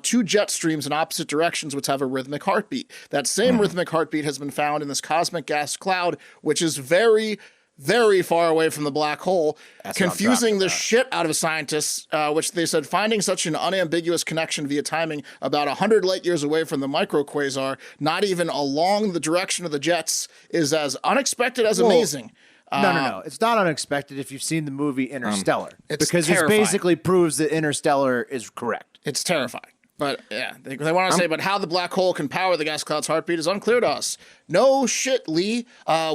two jet streams in opposite directions, which have a rhythmic heartbeat. That same rhythmic heartbeat has been found in this cosmic gas cloud, which is very, very far away from the black hole, confusing the shit out of scientists, which they said finding such an unambiguous connection via timing about 100 light years away from the microquasar, not even along the direction of the jets, is as unexpected as amazing. No. It's not unexpected if you've seen the movie Interstellar. Because terrifying. it basically proves that Interstellar is correct. It's terrifying. But yeah, they want to say, but how the black hole can power the gas cloud's heartbeat is unclear to us. No shit, Lee.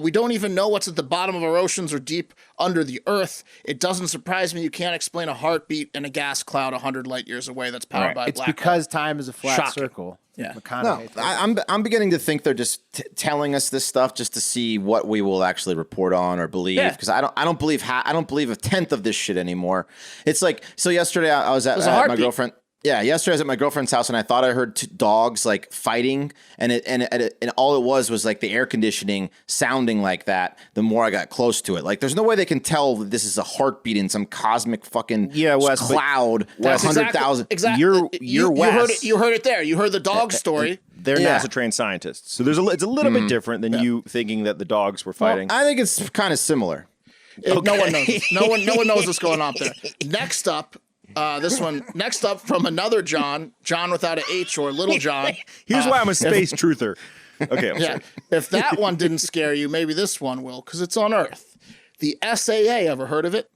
We don't even know what's at the bottom of our oceans or deep under the earth. It doesn't surprise me you can't explain a heartbeat in a gas cloud 100 light years away that's powered by a It's black because time is a flat circle. Yeah. No, I'm beginning to think they're just telling us this stuff just to see what we will actually report on or believe. Because I don't believe a tenth of this shit anymore. It's like, so yesterday I was at my girlfriend. Yeah, yesterday I was at my girlfriend's house and I thought I heard two dogs like fighting, and all it was like the air conditioning sounding like that. The more I got close to it, like there's no way they can tell that this is a heartbeat in some cosmic fucking cloud. 100,000. Exactly. You're Wes. You heard it there. You heard the dog story. They're NASA trained scientists, so it's a little bit different than you thinking that the dogs were fighting. Well, I think it's kind of similar. No one knows. No one knows what's going on there. Next up. Next up from another John without an H or Little John. Here's why I'm a space truther. Okay, I'm sorry. If that one didn't scare you, maybe this one will, because it's on Earth. The SAA, ever heard of it?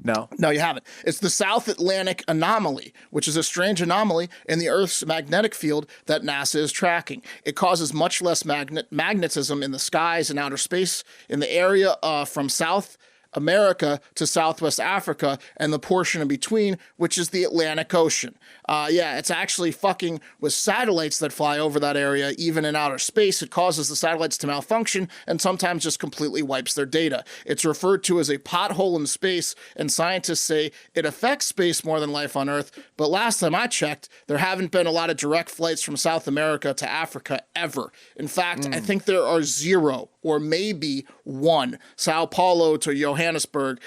No, you haven't. It's the South Atlantic anomaly, which is a strange anomaly in the Earth's magnetic field that NASA is tracking. It causes much less magnetism in the skies and outer space in the area from South America to Southwest Africa and the portion in between, which is the Atlantic Ocean. It's actually fucking with satellites that fly over that area, even in outer space. It causes the satellites to malfunction and sometimes just completely wipes their data. It's referred to as a pothole in space, and scientists say it affects space more than life on Earth. But last time I checked, there haven't been a lot of direct flights from South America to Africa ever. In fact, I think there are 0 or maybe 1. Sao Paulo to Johannesburg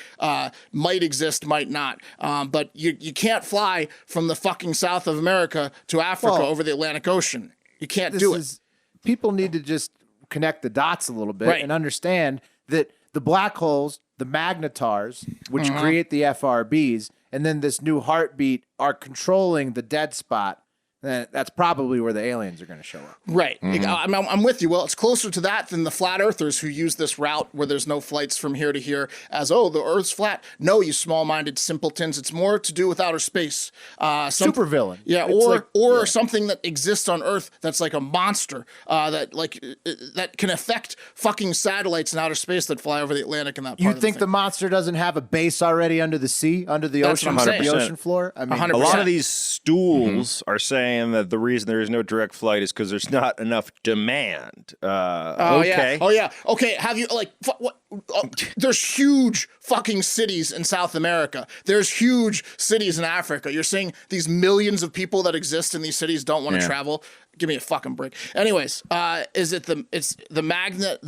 might exist, might not. But you can't fly from the fucking South of America to Africa over the Atlantic Ocean. You can't do it. People need to just connect the dots a little bit and understand that the black holes, the magnetars, which create the FRBs, and then this new heartbeat are controlling the dead spot. That's probably where the aliens are going to show up. Right. I'm with you. Well, it's closer to that than the flat earthers who use this route where there's no flights from here to here as, the Earth's flat. No, you small-minded simpletons. It's more to do with outer space. Supervillain. Yeah, or something that exists on Earth that's like a monster that can affect fucking satellites in outer space that fly over the Atlantic and that part. You think the monster doesn't have a base already under the sea, under the ocean, the ocean floor? I mean, 100%. A lot of these stools are saying that the reason there is no direct flight is because there's not enough demand. Okay. Okay. Have you there's huge fucking cities in South America. There's huge cities in Africa. You're saying these millions of people that exist in these cities don't want to travel? Give me a fucking break. Anyways, is it the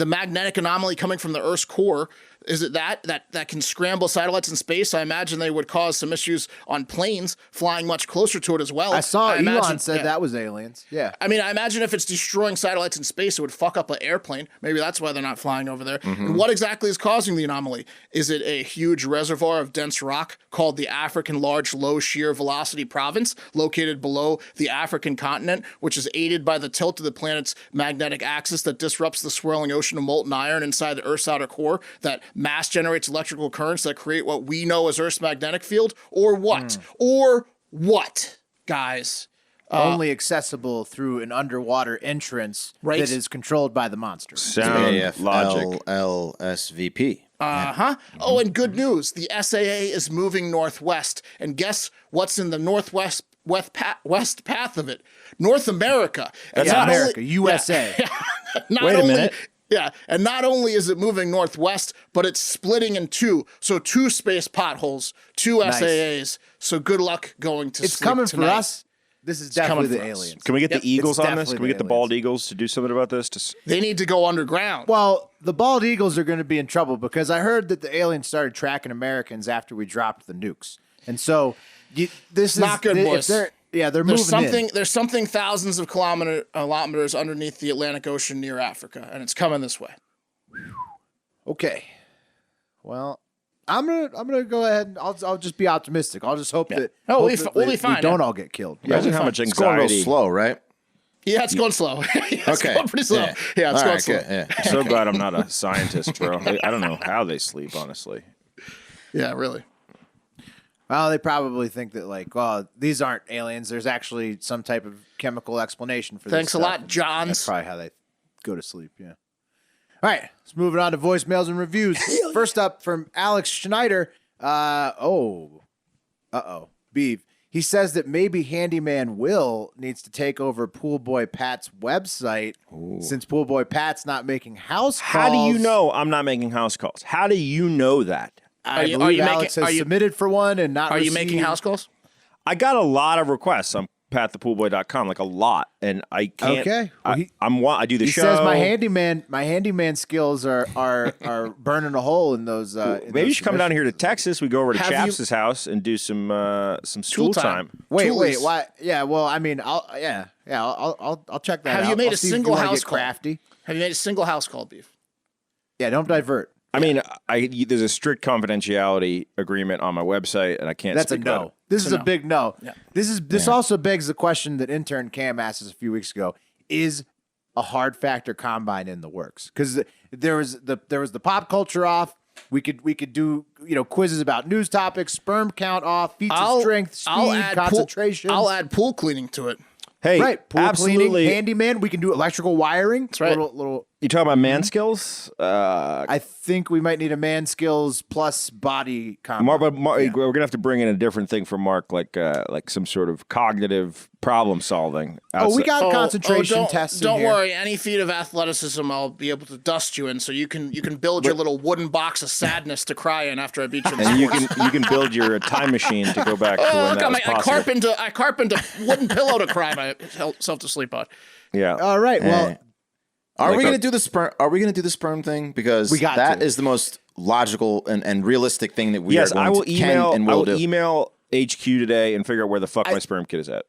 magnetic anomaly coming from the Earth's core? Is it that can scramble satellites in space? I imagine they would cause some issues on planes flying much closer to it as well. I saw Elon said that was aliens. Yeah. I mean, I imagine if it's destroying satellites in space, it would fuck up an airplane. Maybe that's why they're not flying over there. And what exactly is causing the anomaly? Is it a huge reservoir of dense rock called the African Large Low Shear Velocity Province, located below the African continent, which is aided by the tilt of the planet's magnetic axis that disrupts the swirling ocean of molten iron inside the Earth's outer core that mass generates electrical currents that create what we know as Earth's magnetic field? Or what? Or what, guys? Only accessible through an underwater entrance that is controlled by the monster. Sound logic. LSVP. Oh, and good news. The SAA is moving northwest. And guess what's in the northwest west path of it? North America. That's America, USA. Wait a minute. Yeah, and not only is it moving northwest, but it's splitting in 2. So 2 space potholes, 2 SAAs. So good luck going to It's sleep coming tonight. for us. This is definitely the aliens. Can we get the Eagles It's on this? definitely Can we get the the bald Eagles to do something about this? They need to go underground. Well, the bald eagles are going to be in trouble because I heard that the aliens started tracking Americans after we dropped the nukes. And so this is not good, boys. They're moving in. There's something thousands of kilometers underneath the Atlantic Ocean near Africa, and it's coming this way. Okay. Well, I'm gonna go ahead and I'll just be optimistic. I'll just hope that we'll be fine. We don't all get killed. Imagine how much It's going real anxiety. slow, right? Yeah, it's going slow. It's going pretty slow. Yeah, it's going slow. Yeah. I'm so glad I'm not a scientist, bro. I don't know how they sleep, honestly. Yeah, really. Well, they probably think that these aren't aliens. There's actually some type of chemical explanation for this. Thanks a lot, Johns. That's probably how they go to sleep. Yeah. All right, let's move on to voicemails and reviews. First up from Alex Schneider. Beef. He says that maybe Handyman Will needs to take over Pool Boy Pat's website since Pool Boy Pat's not making house calls. How do you know I'm not making house calls? How do you know that? I believe Alex has submitted for one and not received. Are you making house calls? I got a lot of requests on patthepoolboy.com, like a lot, and I can't. Okay, well, I do the show. He says my handyman skills are burning a hole in those. Maybe you should come down here to Texas. We go over to Chaps' house and do some stool time. Wait, why? Yeah, well, I mean, I'll check that out. Have you made a single house call? Crafty? Have you made a single house call, Beef? Yeah, don't divert. I mean, there's a strict confidentiality agreement on my website, and I can't. That's speak a no. about it. This is a big no. Yeah. This also begs the question that intern Cam asked us a few weeks ago: is a hard factor combine in the works? Because there was the pop culture off, We could do quizzes about news topics, sperm count off, feats of strength, speed, concentration. I'll add pool cleaning to it. Hey, right, pool absolutely. cleaning, handyman. We can do electrical wiring. That's right. Little. You talking about man skills? I think we might need a man skills plus body combo. We're gonna have to bring in a different thing for Mark, like some sort of cognitive problem solving. We got concentration tests. Don't worry. Any feat of athleticism, I'll be able to dust you in, so you can build your little wooden box of sadness to cry in after I beat you. And you can build your time machine to go back to when that was possible. I carpenter wooden pillow to cry myself to sleep on. Yeah. All right. Well. Are we going to do the sperm? Are we going to do the sperm thing? Because that is the most logical and realistic thing that we are going to can and will do. I will email HQ today and figure out where the fuck my sperm kit is at.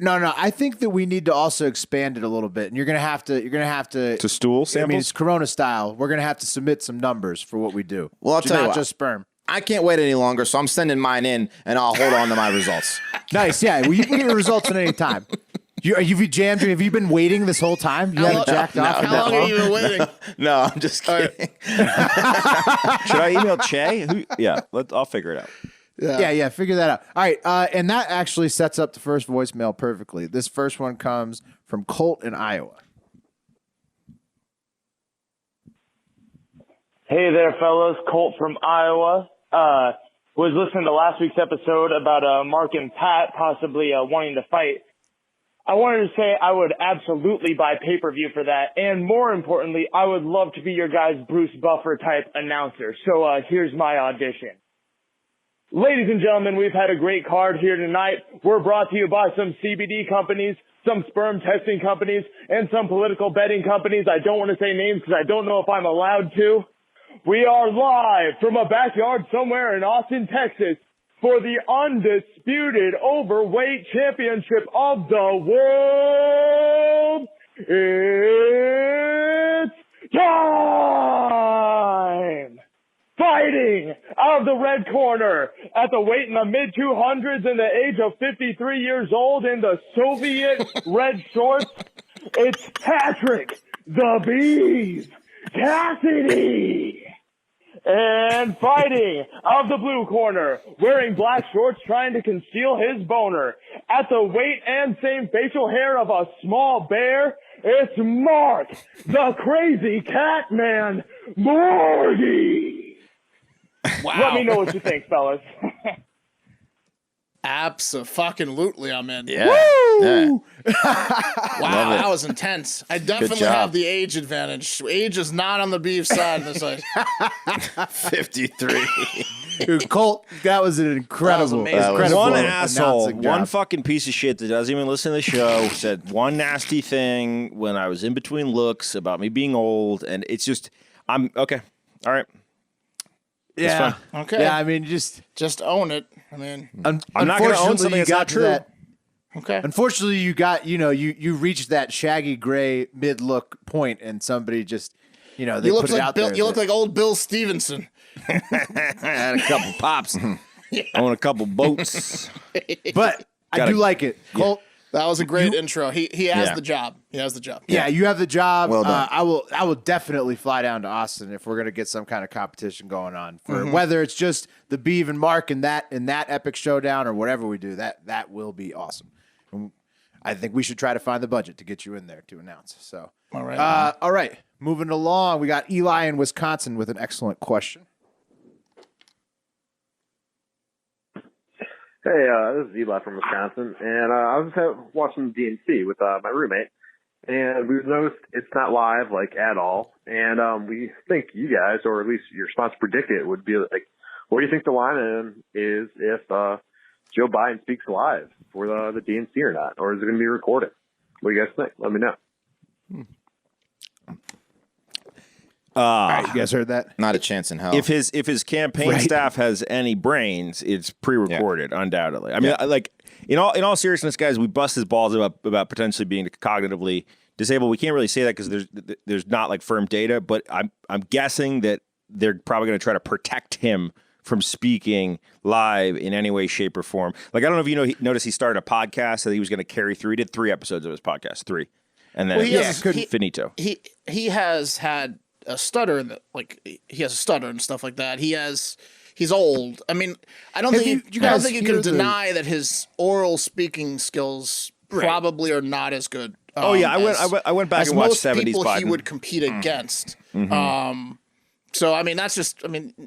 No. I think that we need to also expand it a little bit, and you're gonna have to to stool samples. I mean, it's Corona style. We're gonna have to submit some numbers for what we do. Well, I'll tell you not what. Just sperm. I can't wait any longer, so I'm sending mine in, and I'll hold on to my results. Nice. Yeah. Well, you can get your results at any time. Have you jammed? Have you been waiting this whole time? You haven't jacked off. How long have you been waiting? No, I'm just kidding. Should I email Che? I'll figure it out. Yeah, figure that out. All right, and that actually sets up the first voicemail perfectly. This first one comes from Colt in Iowa. Hey there, fellas. Colt from Iowa. Was listening to last week's episode about Mark and Pat possibly wanting to fight. I wanted to say I would absolutely buy pay-per-view for that, and more importantly, I would love to be your guys' Bruce Buffer type announcer. So here's my audition. Ladies and gentlemen, we've had a great card here tonight. We're brought to you by some CBD companies, some sperm testing companies, and some political betting companies. I don't want to say names because I don't know if I'm allowed to. We are live from a backyard somewhere in Austin, Texas, for the undisputed overweight championship of the world. It's time! Fighting out of the red corner at the weight in the mid-200s and the age of 53 years old in the Soviet red shorts, it's Patrick the Bees Cassidy. And fighting out of the blue corner, wearing black shorts, trying to conceal his boner. At the weight and same facial hair of a small bear, it's Mark, the crazy cat man, Morgie. Wow. Let me know what you think, fellas. Abso-fucking-lutely, I'm in. Yeah. Woo! Wow, that was intense. I definitely have the age advantage. Age is not on the beef side of this. 53. Dude, Colt, that was an incredible. One asshole, one fucking piece of shit that doesn't even listen to the show said one nasty thing when I was in between looks about me being old, and it's just, I'm okay. All right. Yeah. Okay. Yeah, I mean, just own it. I mean, I'm not going to own something that's not true. Okay. Unfortunately, you got, you reached that shaggy gray mid-look point, and somebody just, they put it out there. You look like old Bill Stevenson. I had a couple pops. Own a couple boats. But I do like it. Colt. Yeah. That was a great intro. He has the job. He has the job. Yeah, you have the job. Well done. I will definitely fly down to Austin if we're gonna get some kind of competition going on for whether it's just the Beeve and Mark in that epic showdown or whatever we do. That will be awesome. And I think we should try to find the budget to get you in there to announce. So all right. All right. Moving along, we got Eli in Wisconsin with an excellent question. Hey, this is Eli from Wisconsin, and I was just watching DNC with my roommate, and we noticed it's not live, at all, and we think you guys, or at least your sponsor PredictIt, would be like, what do you think the line is if Joe Biden speaks live for the DNC or not, or is it going to be recorded? What do you guys think? Let me know. All right, you guys heard that? Not a chance in hell. If his campaign staff has any brains, it's pre-recorded, undoubtedly. I mean, in all seriousness, guys, we bust his balls about potentially being cognitively disabled. We can't really say that because there's not firm data, but I'm guessing that they're probably going to try to protect him from speaking live in any way, shape, or form. I don't know if you noticed he started a podcast that he was going to carry through. He did 3 episodes of his podcast, 3, and then finito. He has had a stutter he has a stutter and stuff like that. He's old. I mean, I don't think you can deny that his oral speaking skills probably are not as good. I went back and watched 70s people Biden. He would compete against. So I mean, that's just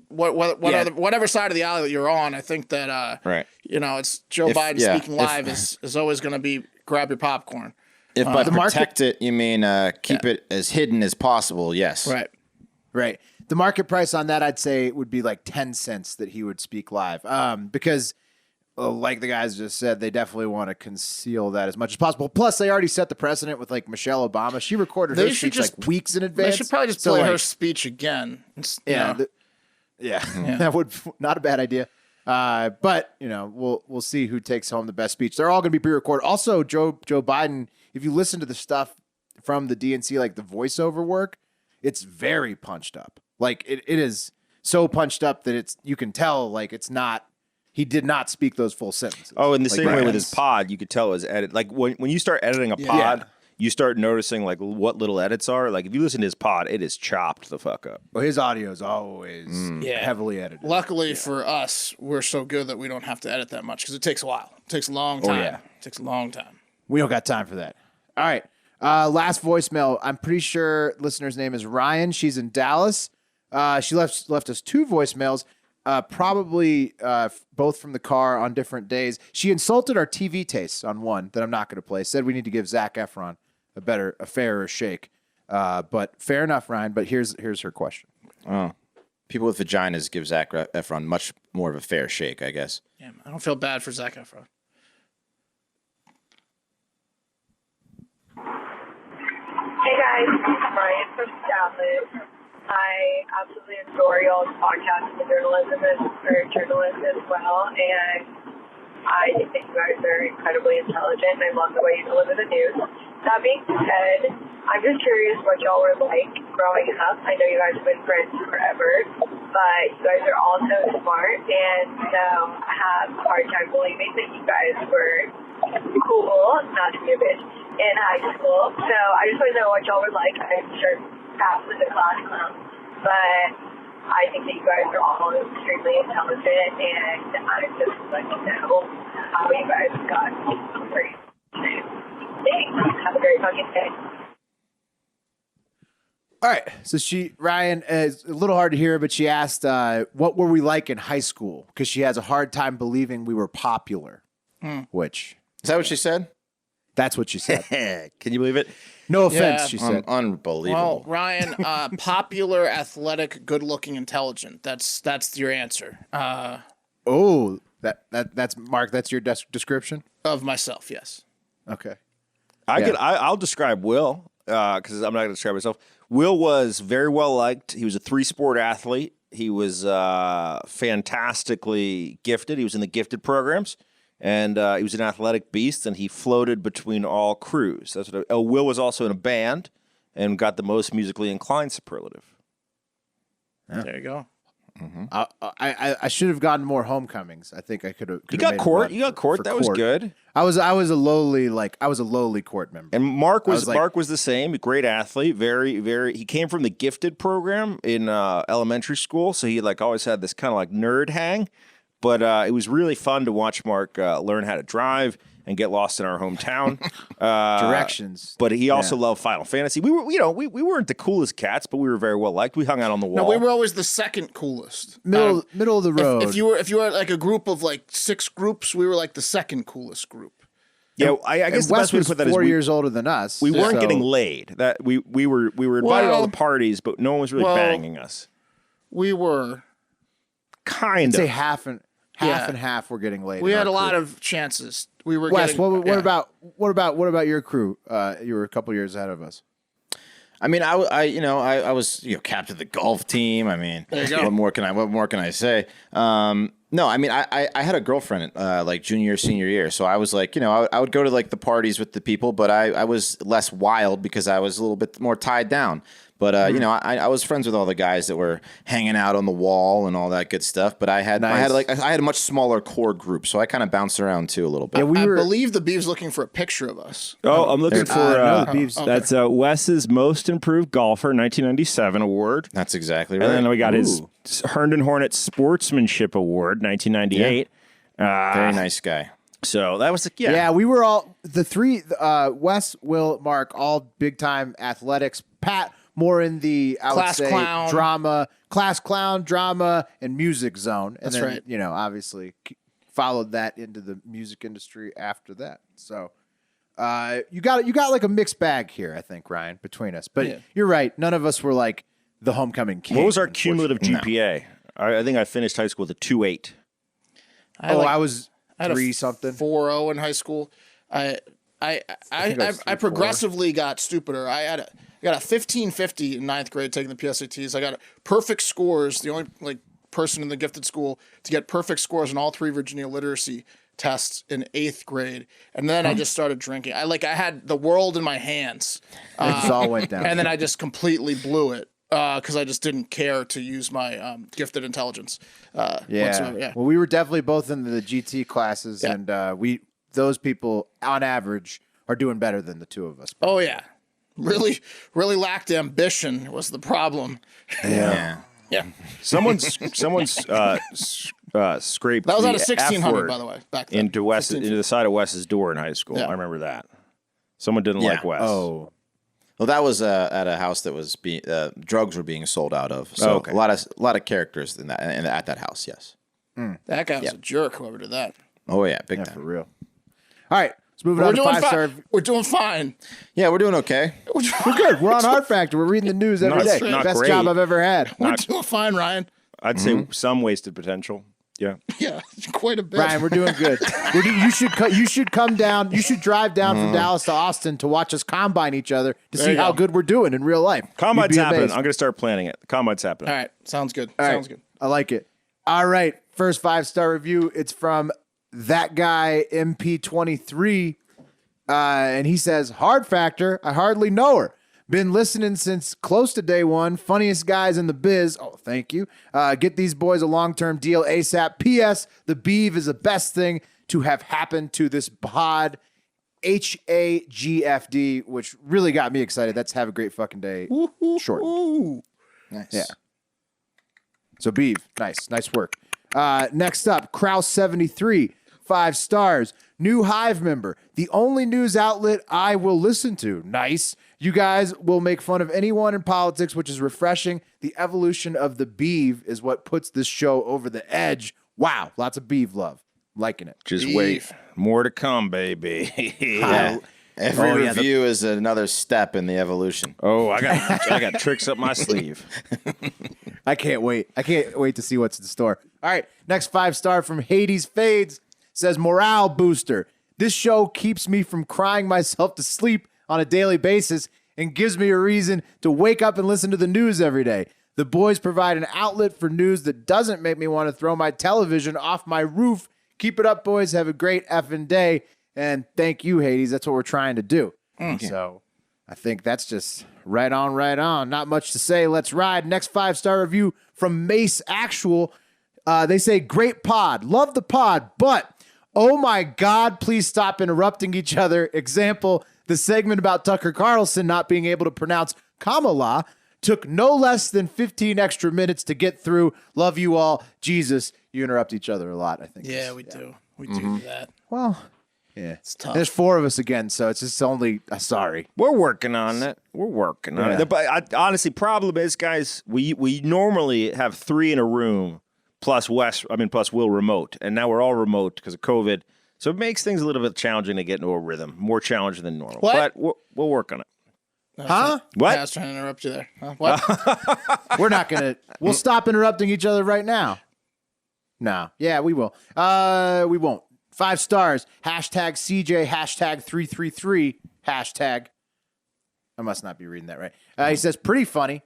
whatever side of the aisle that you're on. I think that it's Joe Biden speaking live is always going to be grab your popcorn. If by protect it you mean keep it as hidden as possible, yes. Right. The market price on that, I'd say, would be like 10 cents that he would speak live. Because, like the guys just said, they definitely want to conceal that as much as possible. Plus, they already set the precedent with like Michelle Obama. She recorded her speech like weeks in advance. They should probably just play her speech again. That would not a bad idea. But we'll see who takes home the best speech. They're all going to be pre-recorded. Also, Joe Biden, if you listen to the stuff from the DNC, like the voiceover work, it's very punched up. Like it is so punched up that you can tell like it's not. He did not speak those full sentences. Oh, in the same way with his pod, you could tell it was edit. Like when you start editing a pod, you start noticing like what little edits are. Like if you listen to his pod, it is chopped the fuck up. Well, his audio is always heavily edited. Luckily for us, we're so good that we don't have to edit that much because it takes a while. It takes a long time. It takes a long time. We don't got time for that. All right. Last voicemail. I'm pretty sure listener's name is Ryan. She's in Dallas. She left us 2 voicemails, probably both from the car on different days. She insulted our TV tastes on one that I'm not going to play. Said we need to give Zac Efron a fairer shake. But fair enough, Ryan. But here's her question. Oh, people with vaginas give Zac Efron much more of a fair shake, I guess. Yeah, I don't feel bad for Zac Efron. Hey guys, I'm Ryan from Dallas. I absolutely adore y'all's podcast and journalism or journalist as well, and I think that you guys are incredibly intelligent, and I love the way you deliver the news. That being said, I'm just curious what y'all were like growing up. I know you guys have been friends forever, but you guys are all so smart, and so I have a hard time believing that you guys were cool, not to be a bitch, in high school. So I just want to know what y'all were like. I'm sure Pat was a class clown, but I think that you guys are all extremely intelligent, and I just would like to know how you guys got great. Thanks. Have a great fucking day. All right. So Ryan, is a little hard to hear, but she asked, what were we like in high school? Because she has a hard time believing we were popular, which... Is that what she said? That's what she said. Can you believe it? No offense, she said. Unbelievable. Well, Ryan, popular, athletic, good-looking, intelligent. That's your answer. That's Mark. That's your description Of myself, yes. Okay. I'll describe Will because I'm not going to describe myself. Will was very well liked. He was a 3-sport athlete. He was fantastically gifted. He was in the gifted programs. And he was an athletic beast, and he floated between all crews. That's what. Will was also in a band and got the most musically inclined superlative. Yeah. There you go. Mm-hmm. I should have gotten more homecomings. I think I could have. You got court. You got court. That was good. I was a lowly court member. And Mark was the same. A great athlete. Very, very. He came from the gifted program in elementary school, so he always had this kind of nerd hang. But it was really fun to watch Mark learn how to drive and get lost in our hometown. Directions. But he also loved Final Fantasy. We weren't the coolest cats, but we were very well liked. We hung out on the wall. No, we were always the second coolest. Middle of the road. If you were like a group of 6 groups, we were like the second coolest group. Yeah, I guess the Wes best way to was put that is 4 years older than us. We weren't getting laid. That we were invited to all the parties, but no one was really banging us. We were kind of. Say half and half were getting laid. We had a lot of chances. We were Wes, getting, what about your crew? You were a couple years ahead of us. I mean, I was captain of the golf team. I mean, what more can I say? No, I mean, I had a girlfriend junior, senior year, so I was I would go to the parties with the people, but I was less wild because I was a little bit more tied down. But you know, I was friends with all the guys that were hanging out on the wall and all that good stuff. But I had a much smaller core group, so I kind of bounced around too a little bit. I believe the Beav's looking for a picture of us. Oh, I'm looking for no, the Beav's. That's Wes's Most Improved Golfer 1997 award. That's exactly right. And then we got his Herndon Hornet Sportsmanship Award 1998. Very nice guy. So that was Yeah, we were all the three. Wes, Will, Mark, all big time athletics. Pat more in the Class clown. class clown, drama, and music zone. And That's then, right. You know, obviously followed that into the music industry after that. So you got like a mixed bag here, I think, Ryan, between us. But you're right. None of us were like the homecoming king. What was our cumulative GPA? I think I finished high school with a 2.8. I was I had 3 a something. 4.0 in high school. I progressively got stupider. I got a 1550 in ninth grade taking the PSATs. I got perfect scores. The only person in the gifted school to get perfect scores in all 3 Virginia literacy tests in 8th grade, and then I just started drinking. I had the world in my hands. It just all went down. And then I just completely blew it because I just didn't care to use my gifted intelligence. Whatsoever. Yeah. Well, we were definitely both in the GT classes, and those people on average are doing better than the two of us. Oh yeah, really lacked ambition was the problem. Yeah. Yeah. Someone's scraped. That was out of 1600, by the way, back then. into the side of Wes's door in high school. Yeah. I remember that. Someone didn't like Wes. Oh. Well, that was at a house that was drugs were being sold out of. So a lot of characters in that at that house. Yes. That guy was a jerk. Whoever did that. Oh yeah, big For time. real. All right. Let's move on to 5-star. We're doing fine. Yeah, we're doing okay. We're good. We're on Hard Factor. We're reading the news every day. Not Best great. job I've ever had. We're doing fine, Ryan. I'd say some wasted potential. Yeah. Yeah, quite a bit. Ryan, we're doing good. You should come down. You should drive down from Dallas to Austin to watch us combine each other to see how good we're doing in real life. Combine's You'd be happening. amazed. I'm going to start planning it. The combine's happening. All right, sounds good. All right. Sounds good. I like it. All right. First 5-star review. It's from that guy MP23. And he says, Hard Factor, I hardly know her. Been listening since close to day one. Funniest guys in the biz. Oh, thank you. Get these boys a long-term deal ASAP. P.S. The Beeve is the best thing to have happened to this pod. HAGFD, which really got me excited. That's have a great fucking day. Short. Nice. Yeah. So Beeve, nice work. Next up, Kraus73, 5 stars. New Hive member, the only news outlet I will listen to. Nice. You guys will make fun of anyone in politics, which is refreshing. The evolution of the Beeve is what puts this show over the edge. Wow, lots of Beeve love. Liking it. Just wait. More to come, baby. Yeah. Every review is another step in the evolution. Oh, I got tricks up my sleeve. I can't wait. I can't wait to see what's in store. All right, next 5-star from Hades Fades says, morale booster. This show keeps me from crying myself to sleep on a daily basis and gives me a reason to wake up and listen to the news every day. The boys provide an outlet for news that doesn't make me want to throw my television off my roof. Keep it up, boys. Have a great effing day. And thank you, Hades. That's what we're trying to do. So I think that's just right on. Not much to say. Let's ride. Next 5-star review from Mace Actual. They say, great pod. Love the pod, but oh my God, please stop interrupting each other. Example, the segment about Tucker Carlson not being able to pronounce Kamala took no less than 15 extra minutes to get through. Love you all. Jesus, you interrupt each other a lot, I think. Yeah, we do. We do that. Well, yeah. It's tough. There's 4 of us again, so it's just only sorry. We're working on it. But honestly, problem is, guys, we normally have 3 in a room. Plus Will remote. And now we're all remote because of COVID. So it makes things a little bit challenging to get into a rhythm. More challenging than normal. What? But we'll work on it. Huh? What? I was trying to interrupt you there. Huh? What? We're not going to. We'll stop interrupting each other right now. No. Yeah, we will. We won't. 5 stars. Hashtag CJ. Hashtag 333. Hashtag. I must not be reading that right. He says, pretty funny.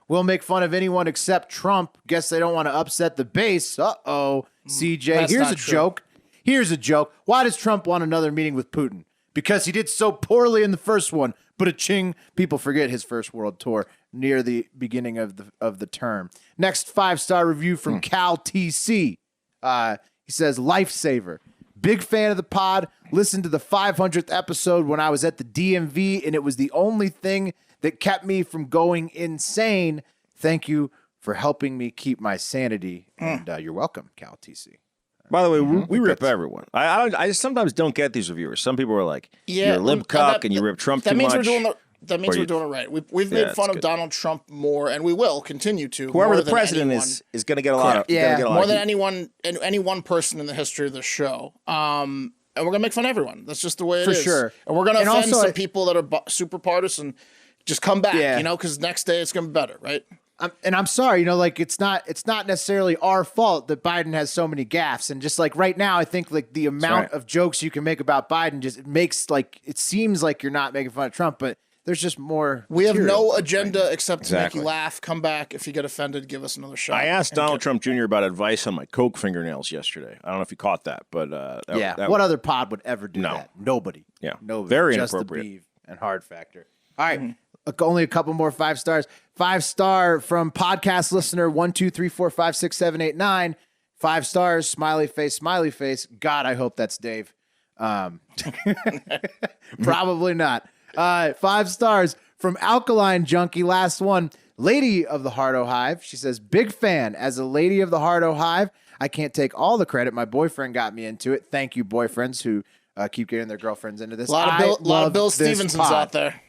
We'll make fun of anyone except Trump. Guess they don't want to upset the base. Uh-oh. CJ, That's here's not a true. joke. Here's a joke. Why does Trump want another meeting with Putin? Because he did so poorly in the first one. Ba-ching. People forget his first world tour near the beginning of the term. Next 5-star review from Cal TC. He says, lifesaver. Big fan of the pod. Listened to the 500th episode when I was at the DMV, and it was the only thing that kept me from going insane. Thank you for helping me keep my sanity. And you're welcome, Cal TC. By the way, we rip everyone. I sometimes don't get these reviewers. Some people are like, you're a lib cuck and you rip Trump too much. That means we're doing it right. We've made fun of Donald Trump more, and we will continue to. Whoever the president is going to get a lot of more than any one person in the history of the show. And we're going to make fun of everyone. That's just the way it is. For sure. And we're going to offend some people that are super partisan. Just come back, because next day it's going to be better, right? I'm sorry, it's not necessarily our fault that Biden has so many gaffes, and just like right now, I think like the amount of jokes you can make about Biden just makes it seems like you're not making fun of Trump, but there's just more. We have no agenda except to make you laugh. Come back. If you get offended, give us another shot. I asked Donald Trump Jr. about advice on my Coke fingernails yesterday. I don't know if you caught that, but what other pod would ever do that? Nobody. Yeah, nobody. Very just inappropriate. The beef and hard factor. All right. Only a couple more 5 stars. 5-star from podcast listener 123456789. 5 stars. Smiley face. Smiley face. God, I hope that's Dave. Probably not. 5 stars from Alkaline Junkie. Last one. Lady of the Hardo Hive. She says, big fan. As a lady of the Hardo Hive, I can't take all the credit. My boyfriend got me into it. Thank you, boyfriends who keep getting their girlfriends into this. A lot of Bill Stevensons out there.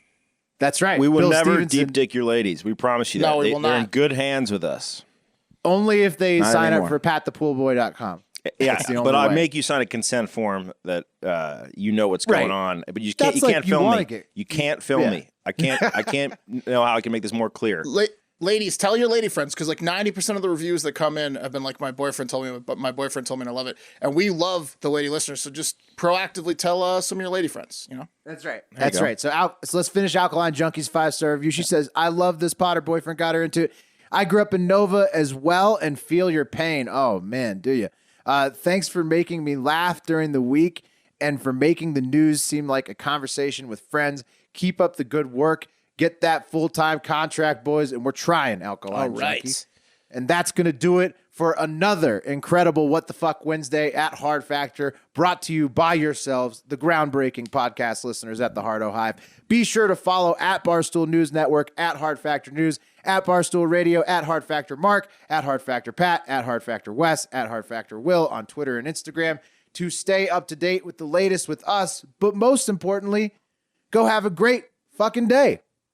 That's right. We will never deep dick your ladies. We promise you that. No, we will not. They're in good hands with us. Only if they sign up for patthepoolboy.com. Yeah, but I make you sign a consent form that you know what's going on, but you can't film me. You can't film me. I can't know how I can make this more clear. Ladies, tell your lady friends, because like 90% of the reviews that come in have been like, my boyfriend told me, but my boyfriend told me, and I love it. And we love the lady listeners, so just proactively tell some of your lady friends, That's right. That's right. So let's finish Alkaline Junkie's 5-star review. She says, I love this pod. Her boyfriend got her into it. I grew up in Nova as well and feel your pain. Oh, man, do you? Thanks for making me laugh during the week and for making the news seem like a conversation with friends. Keep up the good work. Get that full-time contract, boys, and we're trying, Alkaline Junkie. And that's going to do it for another incredible What the Fuck Wednesday at Hard Factor, brought to you by yourselves, the groundbreaking podcast listeners at the Hardo Hive. Be sure to follow at Barstool News Network, at Hard Factor News, at Barstool Radio, at Hard Factor Mark, at Hard Factor Pat, at Hard Factor Wes, at Hard Factor Will on Twitter and Instagram to stay up to date with the latest with us. But most importantly, go have a great fucking day.